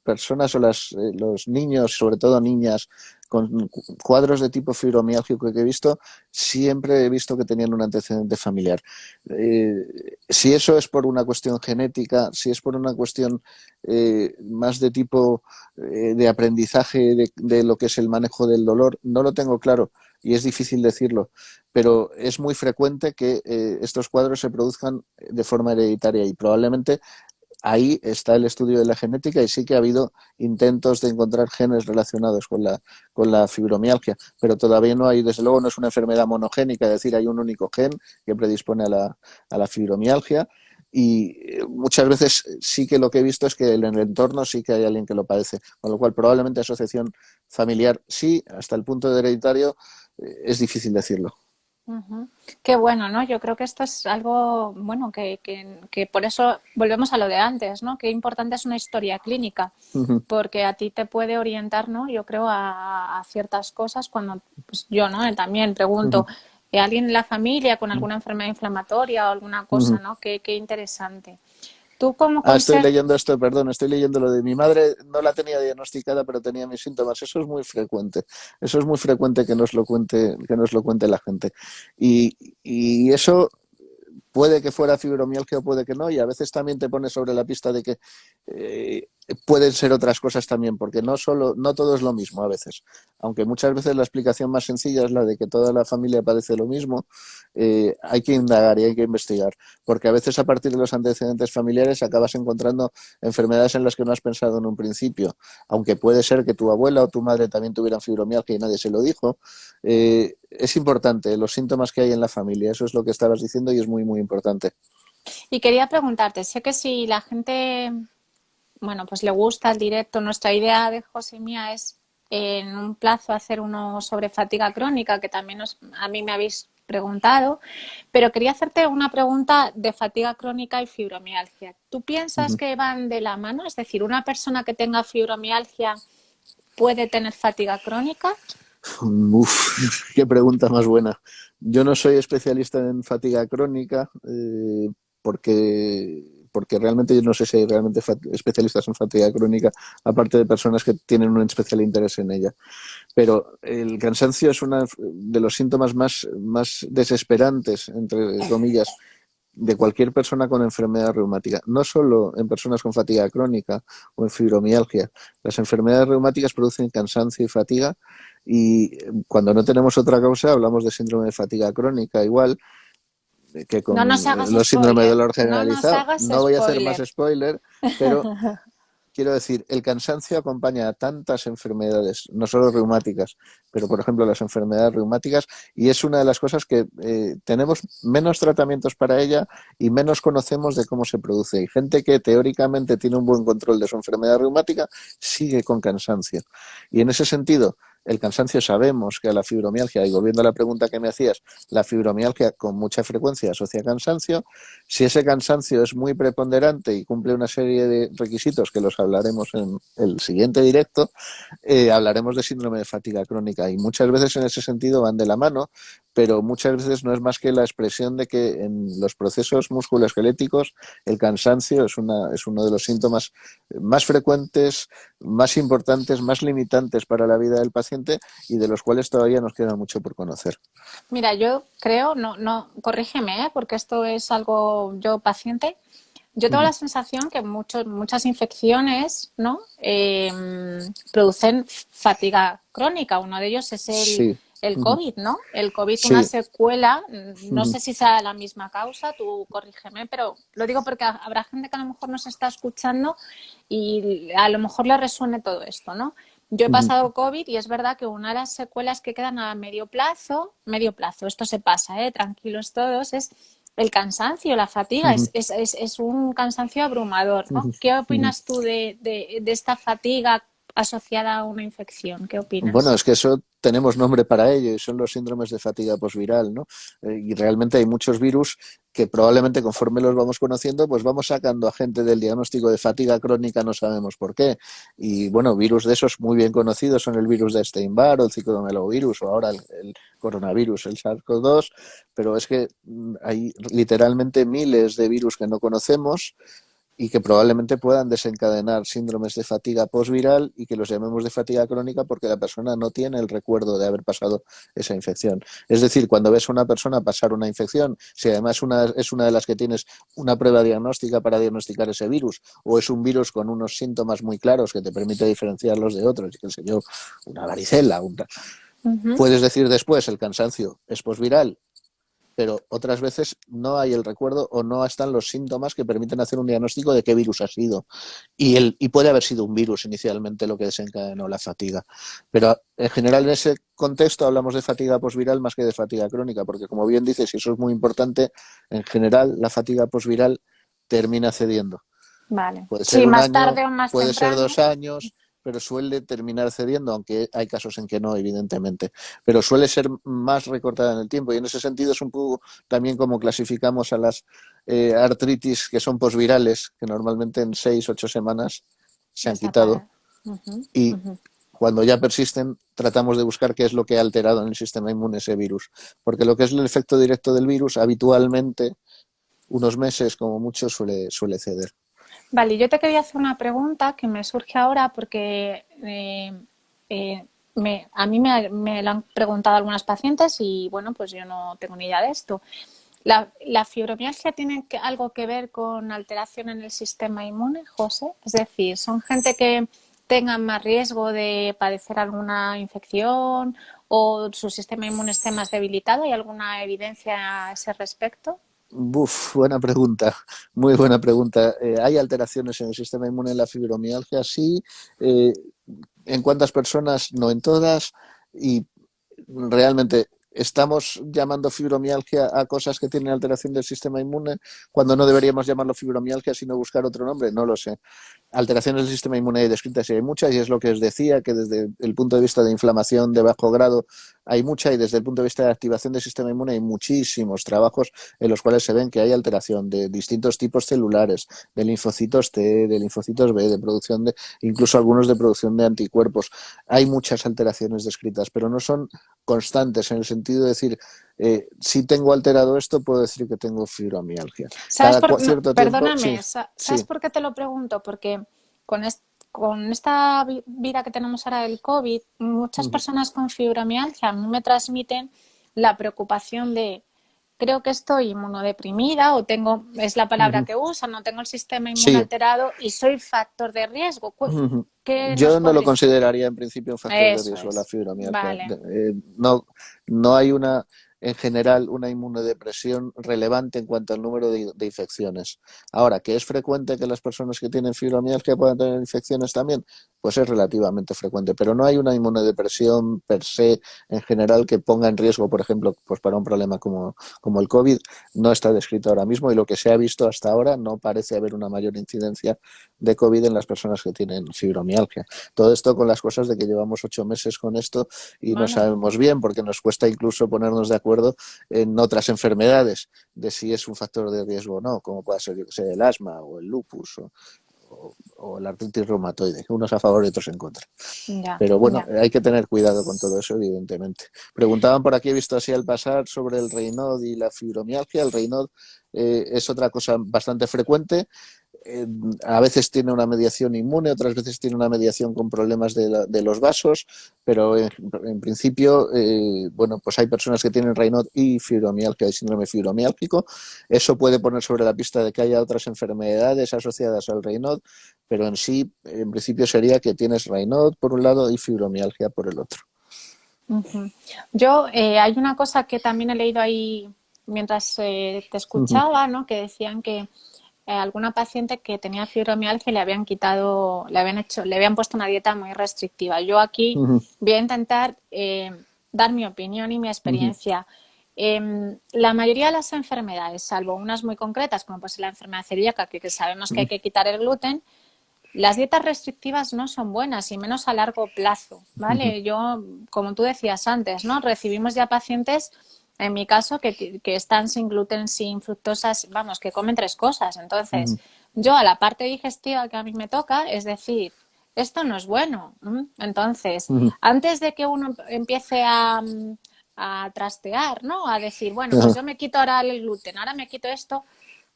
personas o los niños, sobre todo niñas, con cuadros de tipo fibromialgico que he visto, siempre he visto que tenían un antecedente familiar. Si eso es por una cuestión genética, si es por una cuestión más de tipo de aprendizaje de lo que es el manejo del dolor, no lo tengo claro y es difícil decirlo, pero es muy frecuente que estos cuadros se produzcan de forma hereditaria y probablemente ahí está el estudio de la genética y sí que ha habido intentos de encontrar genes relacionados con la fibromialgia, pero todavía no hay, desde luego no es una enfermedad monogénica, es decir, hay un único gen que predispone a la fibromialgia y muchas veces sí que lo que he visto es que en el entorno sí que hay alguien que lo padece, con lo cual probablemente asociación familiar sí, hasta el punto de hereditario es difícil decirlo. Ujú. Qué bueno, ¿no? Yo creo que esto es algo, bueno, que por eso volvemos a lo de antes, ¿no? Qué importante es una historia clínica, porque a ti te puede orientar, ¿no? Yo creo a ciertas cosas cuando pues, yo, ¿no? También pregunto, ¿alguien en la familia con alguna enfermedad inflamatoria o alguna cosa, ¿no? Qué interesante. Tú como Ah, estoy consejo, leyendo esto, perdón, estoy leyendo lo de mi madre, no la tenía diagnosticada, pero tenía mis síntomas. Eso es muy frecuente. Eso es muy frecuente que nos lo cuente la gente. Y eso puede que fuera fibromialgia o puede que no, y a veces también te pone sobre la pista de que eh, pueden ser otras cosas también, porque no todo es lo mismo a veces. Aunque muchas veces la explicación más sencilla es la de que toda la familia padece lo mismo, hay que indagar y hay que investigar, porque a veces a partir de los antecedentes familiares acabas encontrando enfermedades en las que no has pensado en un principio, aunque puede ser que tu abuela o tu madre también tuvieran fibromialgia y nadie se lo dijo. Es importante los síntomas que hay en la familia, eso es lo que estabas diciendo y es muy, muy importante. y quería preguntarte, sé que si la gente, bueno, pues le gusta el directo, nuestra idea de José y mía es en un plazo hacer uno sobre fatiga crónica, que también a mí me habéis preguntado, pero quería hacerte una pregunta de fatiga crónica y fibromialgia. ¿Tú piensas Uh-huh. que van de la mano? Es decir, una persona que tenga fibromialgia puede tener fatiga crónica? Uf, qué pregunta más buena. Yo no soy especialista en fatiga crónica porque realmente yo no sé si hay realmente especialistas en fatiga crónica, aparte de personas que tienen un especial interés en ella. Pero el cansancio es uno de los síntomas más desesperantes, entre comillas, de cualquier persona con enfermedad reumática, no solo en personas con fatiga crónica o en fibromialgia. Las enfermedades reumáticas producen cansancio y fatiga y cuando no tenemos otra causa hablamos de síndrome de fatiga crónica igual que No con nos hagas los síndromes de spoiler, dolor no nos generalizado. hagas No voy a hacer más spoiler. spoiler, pero quiero decir, el cansancio acompaña a tantas enfermedades, no solo reumáticas, pero por ejemplo las enfermedades reumáticas, y es una de las cosas que tenemos menos tratamientos para ella y menos conocemos de cómo se produce. Y gente que teóricamente tiene un buen control de su enfermedad reumática sigue con cansancio. Y en ese sentido, el cansancio sabemos que a la fibromialgia, y volviendo a la pregunta que me hacías, la fibromialgia con mucha frecuencia asocia cansancio. Si ese cansancio es muy preponderante y cumple una serie de requisitos que los hablaremos en el siguiente directo, hablaremos de síndrome de fatiga crónica y muchas veces en ese sentido van de la mano, pero muchas veces no es más que la expresión de que en los procesos musculoesqueléticos el cansancio es uno de los síntomas más frecuentes, más importantes, más limitantes para la vida del paciente y de los cuales todavía nos queda mucho por conocer. Mira, yo creo, no, corrígeme, porque esto es algo, yo paciente, yo tengo la sensación que muchas infecciones, ¿no? Producen fatiga crónica. Uno de ellos es Sí, el COVID, ¿no? El COVID, una sí. secuela, no sé si sea la misma causa, tú corrígeme, pero lo digo porque habrá gente que a lo mejor nos está escuchando y a lo mejor le resuene todo esto, ¿no? Yo he pasado COVID y es verdad que una de las secuelas que quedan a medio plazo, esto se pasa, tranquilos todos, es el cansancio, la fatiga, es un cansancio abrumador, ¿no? ¿Qué opinas tú de esta fatiga asociada a una infección? ¿Qué Bueno, opinas? es que eso tenemos nombre para ello y son los síndromes de fatiga posviral, ¿no? Y realmente hay muchos virus que probablemente conforme los vamos conociendo, pues vamos sacando a gente del diagnóstico de fatiga crónica, no sabemos por qué. Y bueno, virus de esos muy bien conocidos son el virus de Epstein-Barr o el citomegalovirus o ahora el coronavirus, el SARS-CoV-2, pero es que hay literalmente miles de virus que no conocemos y que probablemente puedan desencadenar síndromes de fatiga posviral y que los llamemos de fatiga crónica porque la persona no tiene el recuerdo de haber pasado esa infección. Es decir, cuando ves a una persona pasar una infección, si además es una de las que tienes una prueba diagnóstica para diagnosticar ese virus o es un virus con unos síntomas muy claros que te permite diferenciarlos de otros, qué sé yo, una varicela, Ujú. puedes decir después el cansancio es posviral, pero otras veces no hay el recuerdo o no están los síntomas que permiten hacer un diagnóstico de qué virus ha sido. Y puede haber sido un virus inicialmente lo que desencadenó la fatiga. Pero en general en ese contexto hablamos de fatiga posviral más que de fatiga crónica, porque como bien dices, y eso es muy importante, en general la fatiga posviral termina cediendo. Vale. Puede ser Sí, un más año, tarde o más puede ser temprano. 2 años, pero suele terminar cediendo, aunque hay casos en que no, evidentemente. Pero suele ser más recortada en el tiempo y en ese sentido es un poco también como clasificamos a las artritis que son posvirales, que normalmente en 6, 8 semanas se han quitado Desaparece. Ujú, y ujú. cuando ya persisten tratamos de buscar qué es lo que ha alterado en el sistema inmune ese virus. Porque lo que es el efecto directo del virus habitualmente unos meses como mucho suele ceder. Vale, yo te quería hacer una pregunta que me surge ahora porque eh, a mí me lo han preguntado algunas pacientes y bueno, pues yo no tengo ni idea de esto. ¿La fibromialgia tiene algo que ver con alteración en el sistema inmune, José? Es decir, ¿son gente que tengan más riesgo de padecer alguna infección o su sistema inmune esté más debilitado? ¿Hay alguna evidencia a ese respecto? Buf, buena pregunta, muy buena pregunta. ¿Hay alteraciones en el sistema inmune en la fibromialgia? Sí. Eh, ¿En cuántas personas? No en todas. Y realmente estamos llamando fibromialgia a cosas que tienen alteración del sistema inmune cuando no deberíamos llamarlo fibromialgia sino buscar otro nombre. No lo sé. alteraciones del sistema inmune hay descritas y hay muchas, y es lo que os decía, que desde el punto de vista de inflamación de bajo grado hay mucha, y desde el punto de vista de activación del sistema inmune hay muchísimos trabajos en los cuales se ven que hay alteración de distintos tipos celulares, de linfocitos T, de linfocitos B, de producción de, incluso algunos de producción de anticuerpos. Hay muchas alteraciones descritas, pero no son constantes en el sentido de decir, si tengo alterado esto, puedo decir que tengo fibromialgia. ¿Sabes Cada por, no, cierto tiempo, sí, perdóname, ¿sabes sí. por qué te lo pregunto? Porque con, con esta vida que tenemos ahora del COVID, muchas Ujú, personas con fibromialgia a mí me transmiten la preocupación de creo que estoy inmunodeprimida o tengo, es la palabra ujú. que usan, no tengo el sistema inmune Sí, alterado y soy factor de riesgo. ujú. ¿Qué nos Yo no lo podría? consideraría en principio un factor de Eso riesgo la es. fibromialgia. Vale. No, no hay una, en general, una inmunodepresión relevante en cuanto al número de infecciones. Ahora, que es frecuente que las personas que tienen fibromialgia puedan tener infecciones también, pues es relativamente frecuente, pero no hay una inmunodepresión per se en general que ponga en riesgo, por ejemplo, pues para un problema como el COVID, no está descrito ahora mismo, y lo que se ha visto hasta ahora no parece haber una mayor incidencia de COVID en las personas que tienen fibromialgia. Todo esto con las cosas de que llevamos 8 meses con esto y no Vale. sabemos bien, porque nos cuesta incluso ponernos de acuerdo en otras enfermedades, de si es un factor de riesgo o no, como puede ser, yo que sé, el asma o el lupus o la artritis reumatoide, unos a favor y otros en contra. Ya, Pero bueno, ya. hay que tener cuidado con todo eso, evidentemente. Preguntaban por aquí, he visto así al pasar, sobre el Raynaud y la fibromialgia. El Raynaud es otra cosa bastante frecuente. eh, a veces tiene una mediación inmune, otras veces tiene una mediación con problemas de los vasos, pero en principio, bueno, pues hay personas que tienen Raynaud y fibromialgia, y síndrome fibromiálgico. Eso puede poner sobre la pista de que haya otras enfermedades asociadas al Raynaud, pero en sí, en principio sería que tienes Raynaud por un lado y fibromialgia por el otro. Ujú. Yo, hay una cosa que también he leído ahí mientras te Ujú, escuchaba, ¿no? Que decían que alguna paciente que tenía fibromialgia le habían quitado, le habían hecho, le habían puesto una dieta muy restrictiva. Yo aquí ujú, voy a intentar dar mi opinión y mi ujú, experiencia. La mayoría de las enfermedades, salvo unas muy concretas, como pues la enfermedad celíaca, que sabemos que hay que quitar el gluten, las dietas restrictivas no son buenas y menos a largo plazo, ujú, ¿vale? Yo, como tú decías antes, ¿no? Recibimos ya pacientes, en mi caso, que están sin gluten, sin fructosas, vamos, que comen tres cosas. Entonces, ujú, yo a la parte digestiva que a mí me toca, es decir, esto no es bueno. Entonces, ujú, antes de que uno empiece a trastear, ¿no? A decir, bueno, pues ajá, yo me quito ahora el gluten, ahora me quito esto,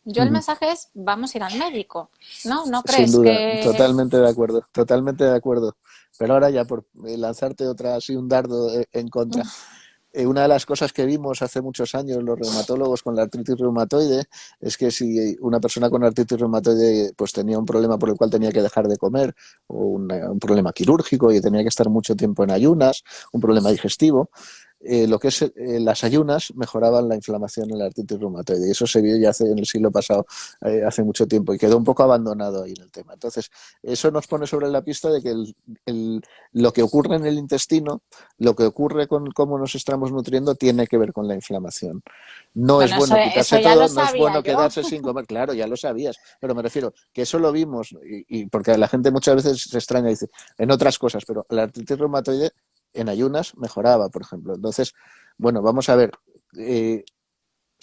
yo el ujú. mensaje es, vamos a ir al médico, ¿no? ¿No Sin crees duda, que totalmente de acuerdo, totalmente de acuerdo. Pero ahora ya por lanzarte otra, así un dardo en contra. Una de las cosas que vimos hace muchos años los reumatólogos con la artritis reumatoide es que si una persona con artritis reumatoide pues tenía un problema por el cual tenía que dejar de comer, o un problema quirúrgico y tenía que estar mucho tiempo en ayunas, un problema digestivo, lo que es las ayunas mejoraban la inflamación en la artritis reumatoide, y eso se vio ya hace, en el siglo pasado, hace mucho tiempo, y quedó un poco abandonado ahí en el tema. Entonces, eso nos pone sobre la pista de que el, lo que ocurre en el intestino, lo que ocurre con cómo nos estamos nutriendo, tiene que ver con la inflamación. No es bueno, bueno eso quitarse ya lo todo, no es sabía bueno yo. quedarse sin comer, claro, ya lo sabías, pero me refiero que eso lo vimos, y porque la gente muchas veces se extraña y dice, en otras cosas, pero la artritis reumatoide en ayunas mejoraba, por ejemplo. Entonces, bueno, vamos a ver. eh,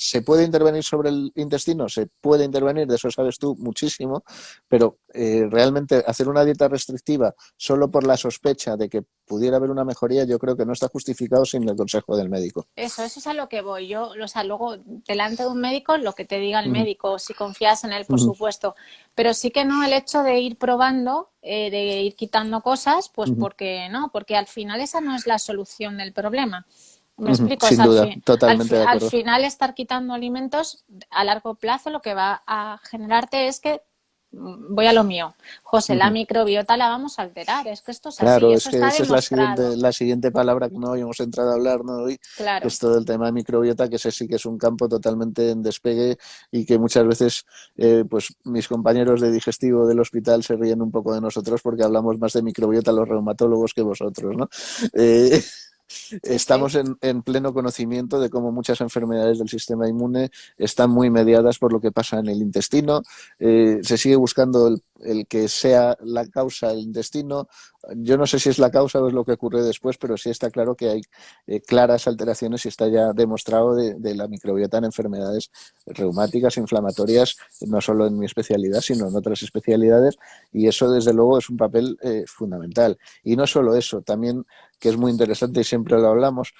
¿Se puede intervenir sobre el intestino? Se puede intervenir, de eso sabes tú muchísimo, pero realmente hacer una dieta restrictiva solo por la sospecha de que pudiera haber una mejoría, yo creo que no está justificado sin el consejo del médico. Eso es a lo que voy. Yo, o sea, luego delante de un médico, lo que te diga el Uh -huh, médico, si confías en él, uh por -huh, supuesto. Pero sí que no el hecho de ir probando, de ir quitando cosas, pues uh -huh, porque no, porque al final esa no es la solución del problema. Me uh -huh. explico, o Sin sea, duda, totalmente de al acuerdo. final estar quitando alimentos a largo plazo lo que va a generarte es que voy a lo mío. José, Uh la -huh. microbiota la vamos a alterar. Es que esto es así, Claro, eso es que está esa es demostrado. la siguiente palabra que no habíamos entrado a hablar, ¿no? Hoy, que Claro. es todo el tema de microbiota, que ese sí que es un campo totalmente en despegue, y que muchas veces, pues mis compañeros de digestivo del hospital se ríen un poco de nosotros porque hablamos más de microbiota los reumatólogos que vosotros, ¿no? Eh, Sí, sí. Estamos en pleno conocimiento de cómo muchas enfermedades del sistema inmune están muy mediadas por lo que pasa en el intestino. Se sigue buscando el que sea la causa el intestino. Yo no sé si es la causa o es lo que ocurre después, pero sí está claro que hay claras alteraciones y está ya demostrado de la microbiota en enfermedades reumáticas, inflamatorias, no solo en mi especialidad, sino en otras especialidades, y eso desde luego es un papel fundamental. Y no solo eso, también, que es muy interesante y siempre lo hablamos,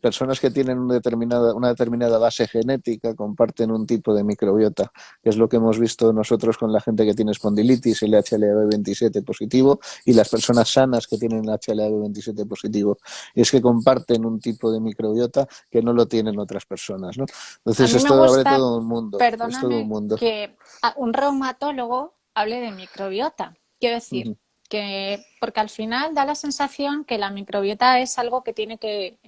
personas que tienen una determinada base genética comparten un tipo de microbiota, que es lo que hemos visto nosotros con la gente que tiene espondilitis, el HLA-B27 positivo, y las personas sanas que tienen el HLA-B27 positivo. Y es que comparten un tipo de microbiota que no lo tienen otras personas, ¿no? A Entonces mí me esto abre gusta, todo un mundo, es todo un perdóname, mundo. que un reumatólogo hable de microbiota. Quiero decir, Uh-huh, que porque al final da la sensación que la microbiota es algo que tiene que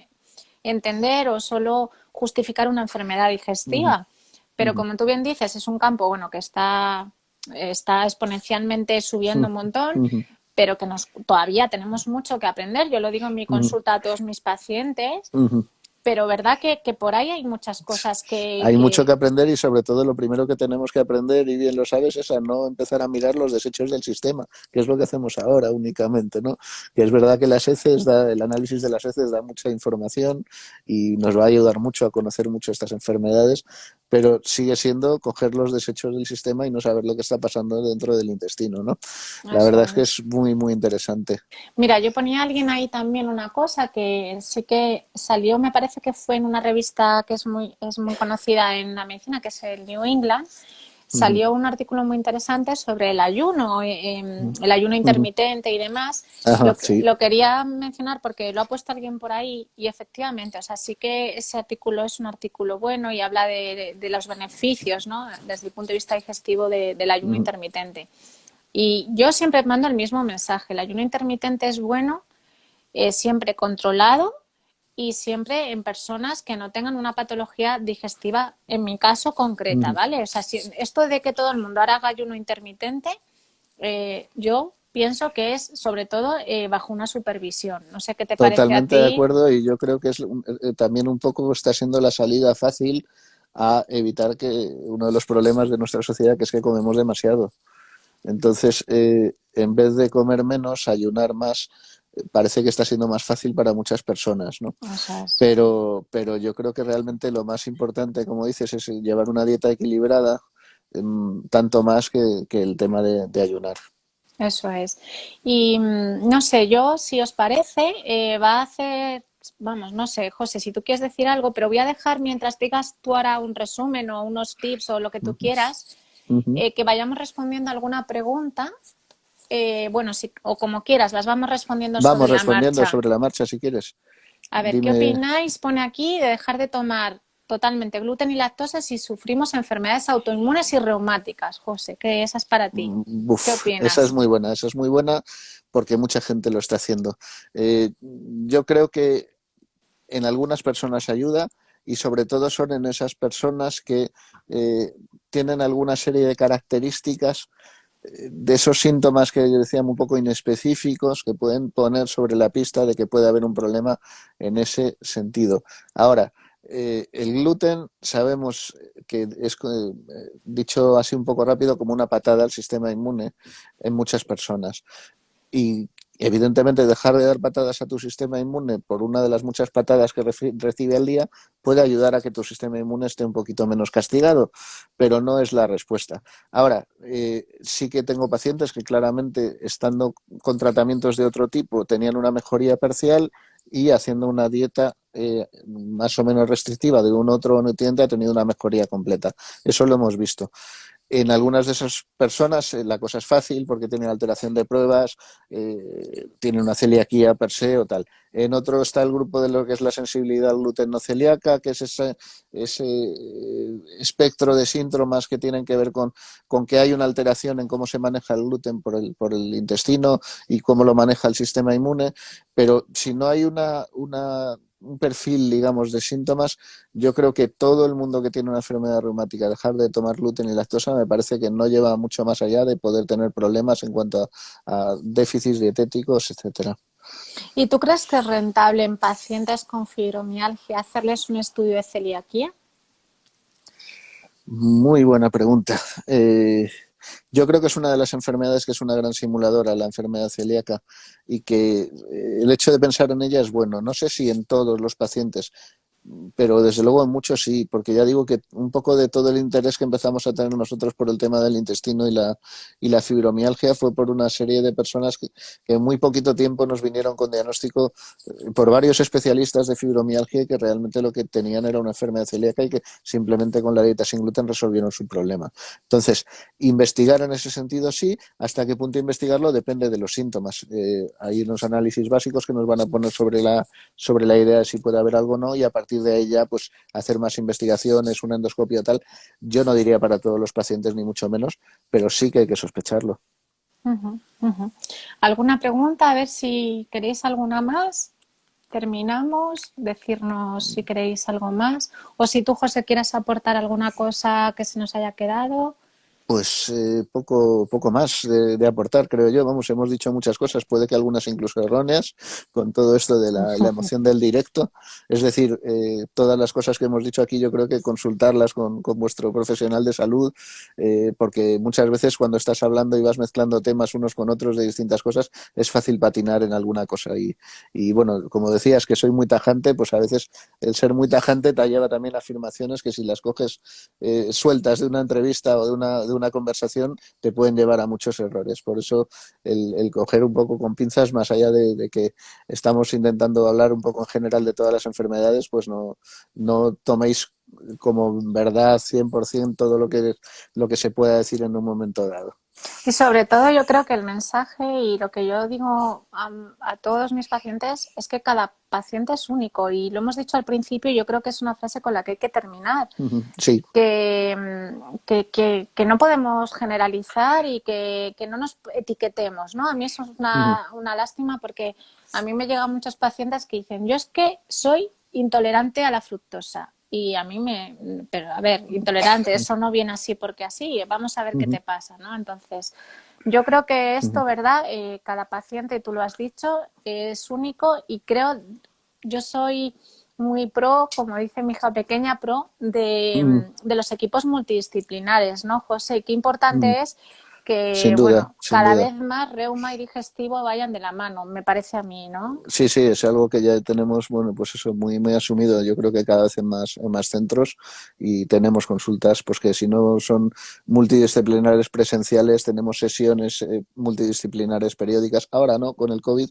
entender o solo justificar una enfermedad uh-huh, digestiva. Pero uh-huh, como tú bien dices, es un campo bueno que está exponencialmente subiendo un montón, uh-huh, pero que todavía tenemos mucho que aprender. Yo lo digo en mi uh-huh, consulta a todos mis pacientes, uh-huh. pero verdad que por ahí hay muchas cosas Hay mucho que aprender y sobre todo lo primero que tenemos que aprender, y bien lo sabes, es a no empezar a mirar los desechos del sistema, que es lo que hacemos ahora únicamente, ¿no? Que es verdad que el análisis de las heces da mucha información y nos va a ayudar mucho a conocer mucho estas enfermedades, pero sigue siendo coger los desechos del sistema y no saber lo que está pasando dentro del intestino, ¿no? La eso verdad es que es. es muy, muy interesante. Mira, yo ponía a alguien ahí también una cosa que sí que salió, me parece que fue en una revista que es muy conocida en la medicina, que es el New England. Uh-huh, Salió un artículo muy interesante sobre el ayuno uh-huh. intermitente y demás. Ajá, sí. Lo quería mencionar porque lo ha puesto alguien por ahí y efectivamente, o sea, sí que ese artículo es un artículo bueno y habla de los beneficios, ¿no? Desde el punto de vista digestivo del ayuno Uh-huh. intermitente. Y yo siempre mando el mismo mensaje. El ayuno intermitente es bueno, siempre controlado y siempre en personas que no tengan una patología digestiva, en mi caso concreta, Uh-huh. ¿vale? O sea, esto de que todo el mundo haga ayuno intermitente, yo pienso que es sobre todo bajo una supervisión. No sé qué te parece a Totalmente de ti. acuerdo, y yo creo que también un poco está siendo la salida fácil a evitar que uno de los problemas de nuestra sociedad, que es que comemos demasiado. Entonces, en vez de comer menos, ayunar más, parece que está siendo más fácil para muchas personas, ¿no? O sea, Pero yo creo que realmente lo más importante, como dices, es llevar una dieta equilibrada, tanto más que el tema de ayunar. eso es. Y no sé, yo, si os parece, va a hacer, vamos, no sé, José, si tú quieres decir algo, pero voy a dejar mientras digas tú ahora un resumen o unos tips o lo que tú Uh-huh. quieras, Uh-huh. que vayamos respondiendo alguna pregunta, bueno, si, o como quieras, las vamos respondiendo sobre Vamos la respondiendo marcha. sobre la marcha si quieres. A ver, ¿qué Dime. opináis? Pone aquí de dejar de tomar totalmente gluten y lactosa si sufrimos enfermedades autoinmunes y reumáticas. José, ¿qué esa es para ti? ¿Qué opinas? Esa es muy buena porque mucha gente lo está haciendo. Yo creo que en algunas personas ayuda y sobre todo son en esas personas que eh, tienen alguna serie de características de esos síntomas que decíamos un poco inespecíficos que pueden poner sobre la pista de que puede haber un problema en ese sentido. Ahora, el gluten sabemos que es, dicho así un poco rápido, como una patada al sistema inmune en muchas personas. Y evidentemente dejar de dar patadas a tu sistema inmune por una de las muchas patadas que recibe al día puede ayudar a que tu sistema inmune esté un poquito menos castigado, pero no es la respuesta. Ahora, sí que tengo pacientes que claramente estando con tratamientos de otro tipo tenían una mejoría parcial y haciendo una dieta más o menos restrictiva de un otro nutriente ha tenido una mejoría completa. Eso lo hemos visto. En algunas de esas personas la cosa es fácil porque tienen alteración de pruebas, tienen una celiaquía per se o tal. En otro está el grupo de lo que es la sensibilidad al gluten no celíaca, que es ese espectro de síntomas que tienen que ver con que hay una alteración en cómo se maneja el gluten por el intestino y cómo lo maneja el sistema inmune. Pero si no hay un perfil, digamos, de síntomas, yo creo que todo el mundo que tiene una enfermedad reumática, dejar de tomar gluten y lactosa me parece que no lleva mucho más allá de poder tener problemas en cuanto a déficits dietéticos, etcétera. ¿Y tú crees que es rentable en pacientes con fibromialgia hacerles un estudio de celiaquía? Muy buena pregunta. Yo creo que es una de las enfermedades que es una gran simuladora, la enfermedad celíaca, y que el hecho de pensar en ella es bueno. No sé si en todos los pacientes, pero desde luego en muchos sí, porque ya digo que un poco de todo el interés que empezamos a tener nosotros por el tema del intestino y la fibromialgia fue por una serie de personas que en muy poquito tiempo nos vinieron con diagnóstico por varios especialistas de fibromialgia y que realmente lo que tenían era una enfermedad celíaca y que simplemente con la dieta sin gluten resolvieron su problema. Entonces, investigar en ese sentido sí, hasta qué punto investigarlo depende de los síntomas. Hay unos análisis básicos que nos van a poner sobre la idea de si puede haber algo o no y a partir de ella pues hacer más investigaciones, una endoscopia tal. Yo no diría para todos los pacientes ni mucho menos, pero sí que hay que sospecharlo. Ujú, ujú. ¿Alguna pregunta? A ver si queréis alguna más. Terminamos. Decirnos si queréis algo más. O si tú, José, quieres aportar alguna cosa que se nos haya quedado. Pues poco más de aportar, creo yo. Vamos, hemos dicho muchas cosas, puede que algunas incluso erróneas, con todo esto de la emoción del directo. Es decir, todas las cosas que hemos dicho aquí yo creo que consultarlas con vuestro profesional de salud, porque muchas veces cuando estás hablando y vas mezclando temas unos con otros de distintas cosas, es fácil patinar en alguna cosa. Y bueno, como decías que soy muy tajante, pues a veces el ser muy tajante te lleva también a afirmaciones que si las coges sueltas de una entrevista o de una conversación te pueden llevar a muchos errores. Por eso el coger un poco con pinzas, más allá de que estamos intentando hablar un poco en general de todas las enfermedades, pues no toméis como verdad 100% todo lo que se pueda decir en un momento dado. Y sobre todo yo creo que el mensaje y lo que yo digo a todos mis pacientes es que cada paciente es único y lo hemos dicho al principio y yo creo que es una frase con la que hay que terminar. Sí. Que no podemos generalizar y que no nos etiquetemos, ¿no? A mí eso es una lástima porque a mí me llegan muchos pacientes que dicen, yo es que soy intolerante a la fructosa. Y a mí pero a ver, intolerante, eso no viene así porque así, vamos a ver qué te pasa, ¿no? Entonces, yo creo que esto, ¿verdad? Cada paciente, tú lo has dicho, es único y creo, yo soy muy pro, como dice mi hija pequeña, pro de los equipos multidisciplinares, ¿no, José? Qué importante es Sin que, duda, bueno, sin cada duda. vez más reuma y digestivo vayan de la mano, me parece a mí, ¿no? Sí, sí, es algo que ya tenemos, bueno, pues eso, muy asumido, yo creo que cada vez en más centros y tenemos consultas, pues que si no son multidisciplinares presenciales, tenemos sesiones multidisciplinares periódicas, ahora no, con el COVID,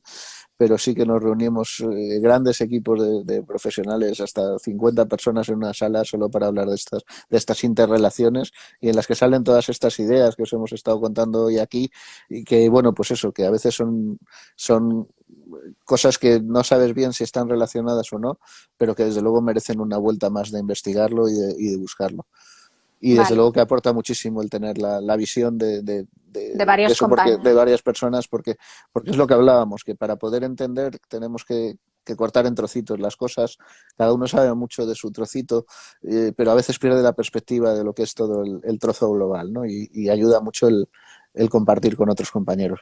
pero sí que nos reunimos grandes equipos de profesionales, hasta 50 personas en una sala solo para hablar de estas interrelaciones y en las que salen todas estas ideas que os hemos estado contando hoy aquí y que, bueno, pues eso, que a veces son cosas que no sabes bien si están relacionadas o no, pero que desde luego merecen una vuelta más de investigarlo y de buscarlo. Y desde Vale, luego que aporta muchísimo el tener la visión de de varios eso, porque de compañeros. varias personas, porque es lo que hablábamos, que para poder entender tenemos que cortar en trocitos las cosas, cada uno sabe mucho de su trocito, pero a veces pierde la perspectiva de lo que es todo el trozo global, ¿no? Y ayuda mucho el compartir con otros compañeros.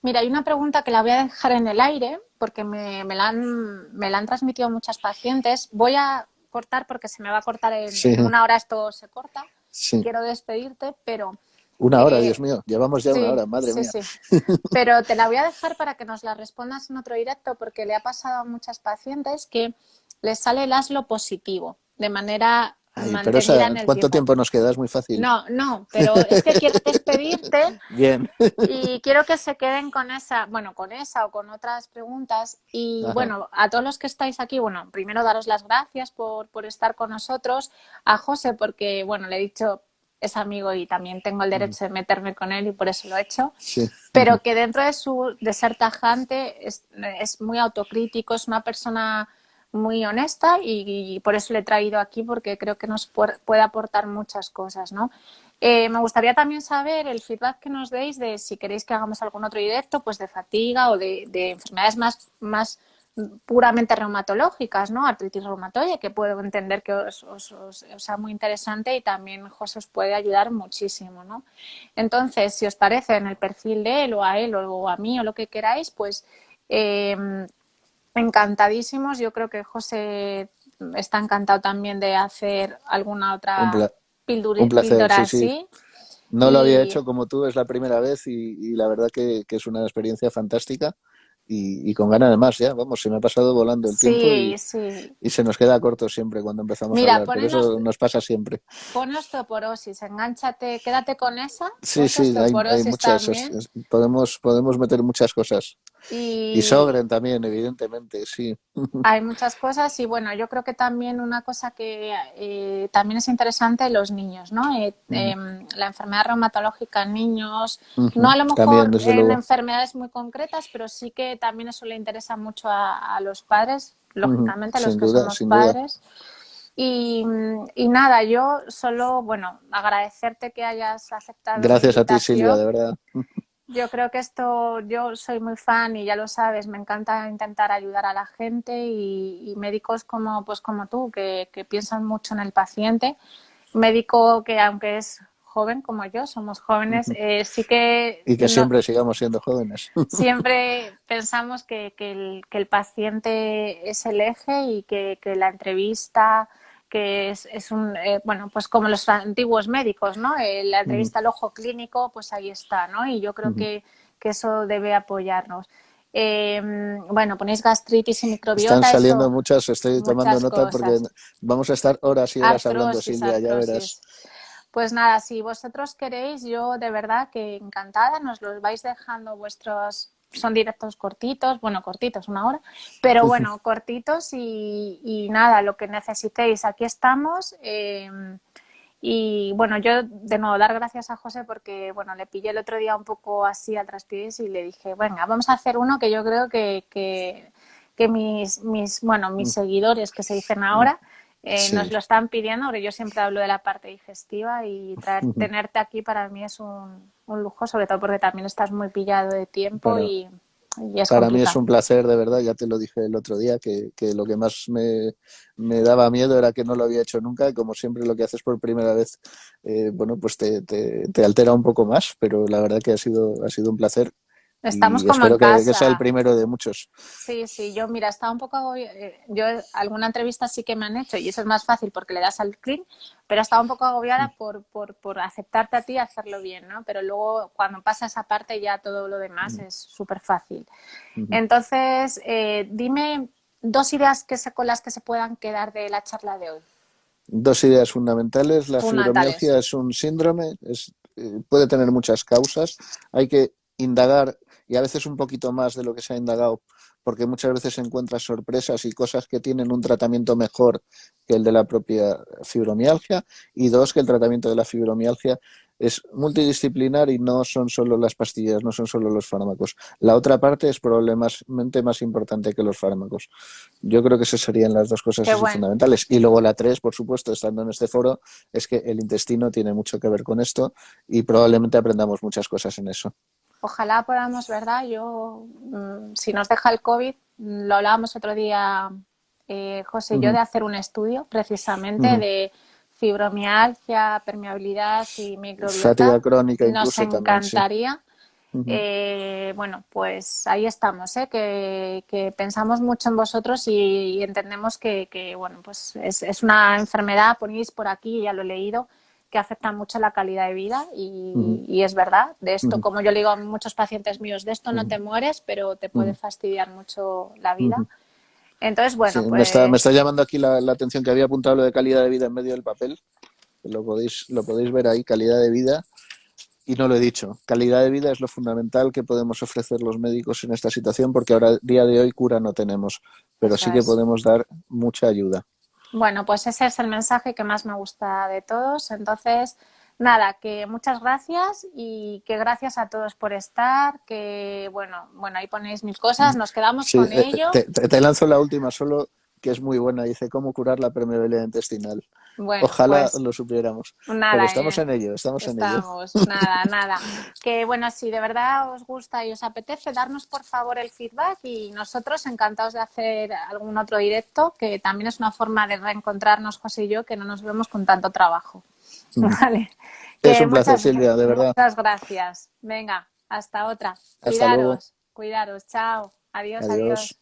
Mira, hay una pregunta que la voy a dejar en el aire porque me la han transmitido muchas pacientes. Voy a cortar porque se me va a cortar Sí, en una hora, esto se corta y sí. quiero despedirte, pero Una hora, Dios eh, mío, llevamos ya una sí, hora, madre sí, mía. sí. Pero te la voy a dejar para que nos la respondas en otro directo porque le ha pasado a muchas pacientes que les sale el aslo positivo de manera Ay, pero mantenida en el ¿cuánto tiempo. tiempo nos queda? Es muy fácil. No, no, pero es que quiero despedirte Bien. y quiero que se queden con esa, bueno, con esa o con otras preguntas. Y Ajá. bueno, a todos los que estáis aquí, bueno, primero daros las gracias por estar con nosotros. A José, porque, bueno, le he dicho, es amigo y también tengo el derecho de meterme con él y por eso lo he hecho. Sí. Pero que dentro de ser tajante es muy autocrítico, es una persona muy honesta y por eso le he traído aquí porque creo que nos puede aportar muchas cosas, ¿no? Me gustaría también saber el feedback que nos deis de si queréis que hagamos algún otro directo, pues de fatiga o de enfermedades más puramente reumatológicas, ¿no? Artritis reumatoide, que puedo entender que os sea muy interesante y también José os puede ayudar muchísimo, ¿no? Entonces, si os parece, en el perfil de él o a mí o lo que queráis, pues encantadísimos. Yo creo que José está encantado también de hacer alguna Un, otra pla un placer, píldora sí, sí. así. No lo había hecho como tú, es la primera vez y la verdad que es una experiencia fantástica y con ganas de más ya, vamos, se me ha pasado volando el tiempo Sí, sí. y se nos queda corto siempre cuando empezamos a Mira, hablar, pero eso nos pasa siempre. pon osteoporosis, engánchate, quédate con esa, Sí, ponte sí, hay osteoporosis muchas, también. podemos meter muchas cosas. Y Y Sogren también, evidentemente, sí. hay muchas cosas y bueno, yo creo que también una cosa que también es interesante los niños, ¿no? Ujú, La enfermedad reumatológica en niños, no ujú. a lo También, mejor desde en luego. enfermedades muy concretas, pero sí que también eso le interesa mucho a los padres, Ujú. lógicamente los Sin que duda, somos sin duda. padres. Y nada, yo solo, bueno, agradecerte que hayas aceptado mi Gracias a ti, Silvia, de invitación. verdad. Yo creo que esto, yo soy muy fan y ya lo sabes, me encanta intentar ayudar a la gente y médicos como, pues como tú, que piensan mucho en el paciente. Médico que aunque es joven como yo, somos jóvenes, Ujú. sí que Y que no, siempre sigamos siendo jóvenes. siempre pensamos que el paciente es el eje y que la entrevista, que es un, bueno, pues como los antiguos médicos, ¿no? La Ujú, entrevista al ojo clínico, pues ahí está, ¿no? Y yo creo ujú. que eso debe apoyarnos. Eh, bueno, ponéis gastritis y Están microbiota, saliendo eso, muchas, estoy tomando muchas nota porque cosas. vamos a estar horas y horas hablando, Artrosis, Silvia, ya verás. artrosis. Pues nada, si vosotros queréis, yo de verdad que encantada, nos los vais dejando vuestros, son directos cortitos, bueno, cortitos, una hora, pero bueno, cortitos y nada, lo que necesitéis, aquí estamos. Y bueno, yo de nuevo dar gracias a José porque, bueno, le pillé el otro día un poco así al traspiés y le dije, venga, vamos a hacer uno que yo creo que bueno, mis seguidores que se dicen ahora nos Sí. lo están pidiendo, porque yo siempre hablo de la parte digestiva y tenerte aquí para mí es un lujo, sobre todo porque también estás muy pillado de tiempo Bueno, y es para mí es complicado. un placer, de verdad, ya te lo dije el otro día, que lo que más me daba miedo era que no lo había hecho nunca, y como siempre lo que haces por primera vez, bueno, pues te altera un poco más, pero la verdad que ha sido un placer Estamos y como en espero que sea el casa. primero de muchos. Sí, sí, yo mira, estaba un poco yo alguna entrevista sí que me han hecho y eso es más fácil porque le das al clic, pero estaba un poco agobiada por aceptarte a ti y hacerlo bien, ¿no? Pero luego cuando pasa esa parte ya todo lo demás es súper fácil. Entonces, dime dos ideas con las que se puedan quedar de la charla de hoy. Dos ideas fundamentales. La Fundamentales. fibromialgia es un síndrome, puede tener muchas causas. Hay que indagar y a veces un poquito más de lo que se ha indagado, porque muchas veces se encuentran sorpresas y cosas que tienen un tratamiento mejor que el de la propia fibromialgia. Y dos, que el tratamiento de la fibromialgia es multidisciplinar y no son solo las pastillas, no son solo los fármacos. La otra parte es probablemente más importante que los fármacos. Yo creo que esas serían las dos cosas Qué así bueno. fundamentales. Y luego la tres, por supuesto, estando en este foro, es que el intestino tiene mucho que ver con esto y probablemente aprendamos muchas cosas en eso. Ojalá podamos, ¿verdad? Yo, si nos deja el COVID, lo hablábamos otro día, José y yo, de Ujú, hacer un estudio precisamente ujú. de fibromialgia, permeabilidad y Fatiga microbiota. crónica Nos incluso también, sí. encantaría. Ujú, Bueno, pues ahí estamos, ¿eh? Que pensamos mucho en vosotros y entendemos bueno, pues es una enfermedad, ponéis por aquí, ya lo he leído, que afecta mucho la calidad de vida ujú, y es verdad, de esto, ujú, como yo le digo a muchos pacientes míos, de esto no te ujú, mueres, pero te puede ujú, fastidiar mucho la vida. ujú. Entonces, Sí, bueno, me está pues llamando aquí la atención que había apuntado lo de calidad de vida en medio del papel. Lo podéis ver ahí, calidad de vida. Y no lo he dicho, calidad de vida es lo fundamental que podemos ofrecer los médicos en esta situación porque ahora, día de hoy, cura no tenemos, pero eso sí que es. podemos dar mucha ayuda. Bueno, pues ese es el mensaje que más me gusta de todos. Entonces, nada, que muchas gracias y que gracias a todos por estar, que bueno, ahí ponéis mil cosas, nos quedamos Sí, con ello. te lanzo la última solo, que es muy buena. Dice, ¿cómo curar la permeabilidad intestinal? Bueno, Ojalá pues lo supiéramos, pero nada, estamos en ello, estamos en ello. estamos, nada, nada. Que bueno, si de verdad os gusta y os apetece, darnos por favor el feedback y nosotros encantados de hacer algún otro directo, que también es una forma de reencontrarnos, José y yo, que no nos vemos con tanto trabajo. Vale, Es que un placer, Silvia, de verdad. muchas gracias. Venga, hasta otra. Hasta luego. Cuidaros, chao. Adiós, Adiós. adiós.